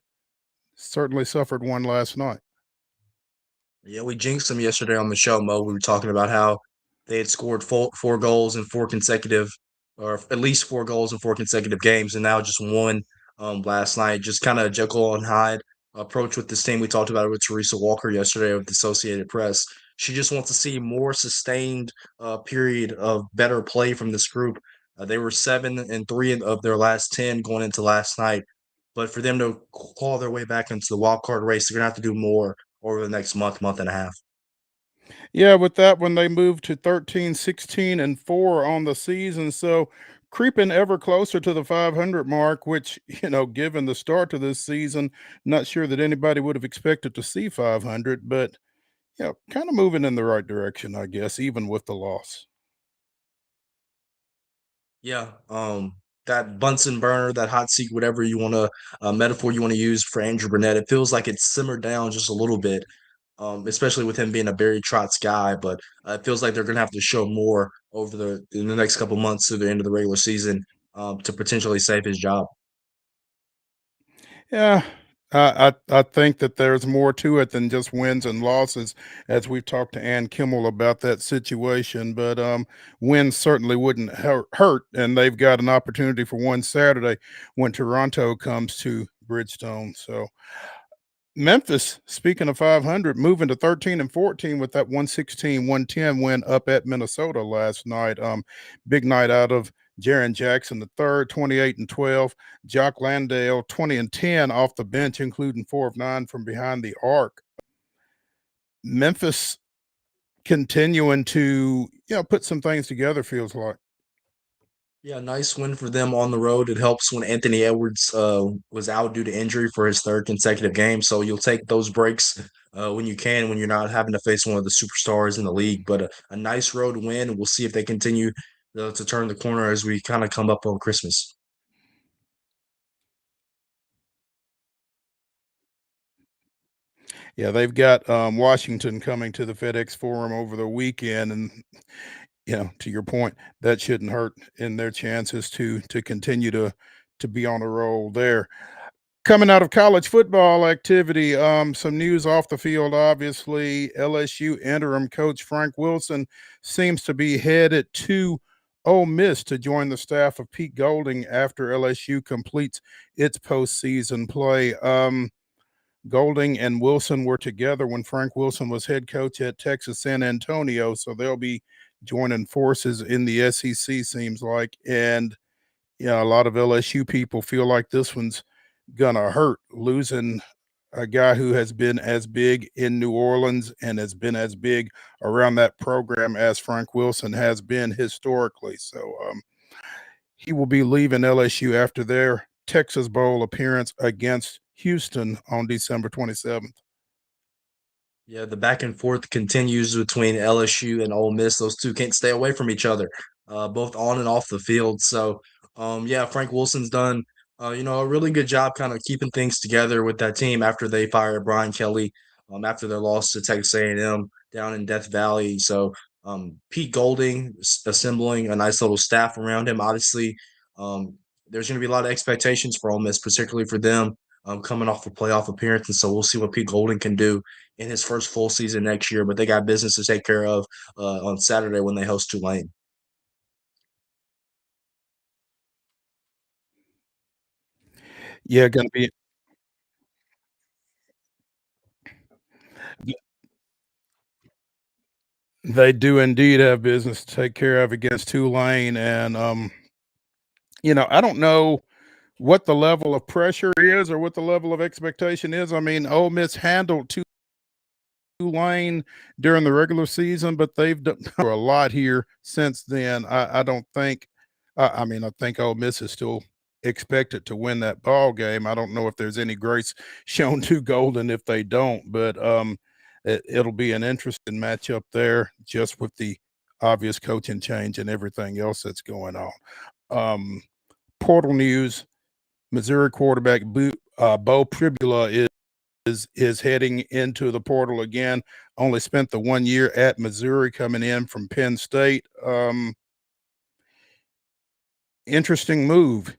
certainly suffered one last night. Yeah, we jinxed them yesterday on the show, Mo. We were talking about how they had scored four goals in four consecutive, or at least 4 goals in 4 consecutive games, and now just one last night. Just kind of Jekyll and Hyde approach with this team. We talked about it with Teresa Walker yesterday with the Associated Press. She just wants to see more sustained period of better play from this group. They were 7-3 of their last 10 going into last night. But for them to claw their way back into the wild card race, they're going to have to do more over the next month and a half. Yeah, with that one, they moved to 13, 16, and 4 on the season. So creeping ever closer to the 500 mark, which, given the start to this season, not sure that anybody would have expected to see 500, but, kind of moving in the right direction, I guess, even with the loss. Yeah, that Bunsen burner, that hot seat, whatever you want to metaphor you want to use for Andrew Burnett, it feels like it's simmered down just a little bit, especially with him being a Barry Trotz guy. But it feels like they're going to have to show more in the next couple months to the end of the regular season to potentially save his job. Yeah, I think that there's more to it than just wins and losses, as we've talked to Ann Kimmel about that situation. But wins certainly wouldn't hurt, and they've got an opportunity for one Saturday when Toronto comes to Bridgestone. So Memphis, speaking of 500, moving to 13 and 14 with that 116-110 win up at Minnesota last night. Big night out of Jaren Jackson the third, 28 and 12. Jock Landale, 20 and 10 off the bench, including 4 of 9 from behind the arc. Memphis continuing to put some things together, feels like. Yeah, nice win for them on the road. It helps when Anthony Edwards was out due to injury for his 3rd consecutive game. So you'll take those breaks when you can, when you're not having to face one of the superstars in the league. But a nice road win. We'll see if they continue to turn the corner as we kind of come up on Christmas. Yeah, they've got Washington coming to the FedEx Forum over the weekend, and to your point, that shouldn't hurt in their chances to continue to be on a roll there. Coming out of college football activity, some news off the field. Obviously, LSU interim coach Frank Wilson seems to be headed to Ole Miss to join the staff of Pete Golding after LSU completes its postseason play. Golding and Wilson were together when Frank Wilson was head coach at Texas San Antonio, so they'll be joining forces in the SEC, seems like. And a lot of LSU people feel like this one's gonna hurt, losing a guy who has been as big in New Orleans and has been as big around that program as Frank Wilson has been historically. So he will be leaving LSU after their Texas Bowl appearance against Houston on December 27th. Yeah, the back and forth continues between LSU and Ole Miss. Those two can't stay away from each other, both on and off the field. So, yeah, Frank Wilson's done, a really good job kind of keeping things together with that team after they fired Brian Kelly, after their loss to Texas A&M down in Death Valley. So, Pete Golding assembling a nice little staff around him. Obviously, there's going to be a lot of expectations for Ole Miss, particularly for them coming off a playoff appearance. And so we'll see what Pete Golding can do in his first full season next year, but they got business to take care of on Saturday when they host Tulane. Yeah, gonna be. They do indeed have business to take care of against Tulane, and I don't know what the level of pressure is or what the level of expectation is. I mean, Ole Miss handled Tulane during the regular season, but they've done a lot here since then. I don't think. I mean, I think Ole Miss is still expected to win that ball game. I don't know if there's any grace shown to Golden if they don't, but it'll be an interesting matchup there, just with the obvious coaching change and everything else that's going on. Portal news: Missouri quarterback Bo Pribula is heading into the portal again. Only spent the 1 year at Missouri, coming in from Penn State. Interesting move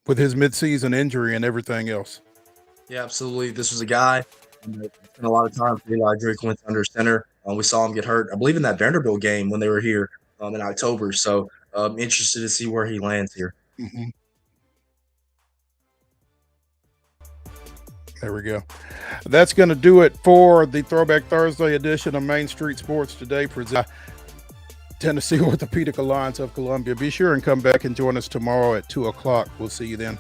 with his midseason injury and everything else. Yeah, absolutely. This was a guy that spent a lot of time for Eli Drake went under center. We saw him get hurt, I believe, in that Vanderbilt game when they were here in October. So interested to see where he lands here. Mm-hmm. There we go. That's going to do it for the Throwback Thursday edition of Main Street Sports Today, presented by Tennessee Orthopedic Alliance of Columbia. Be sure and come back and join us tomorrow at 2 o'clock. We'll see you then.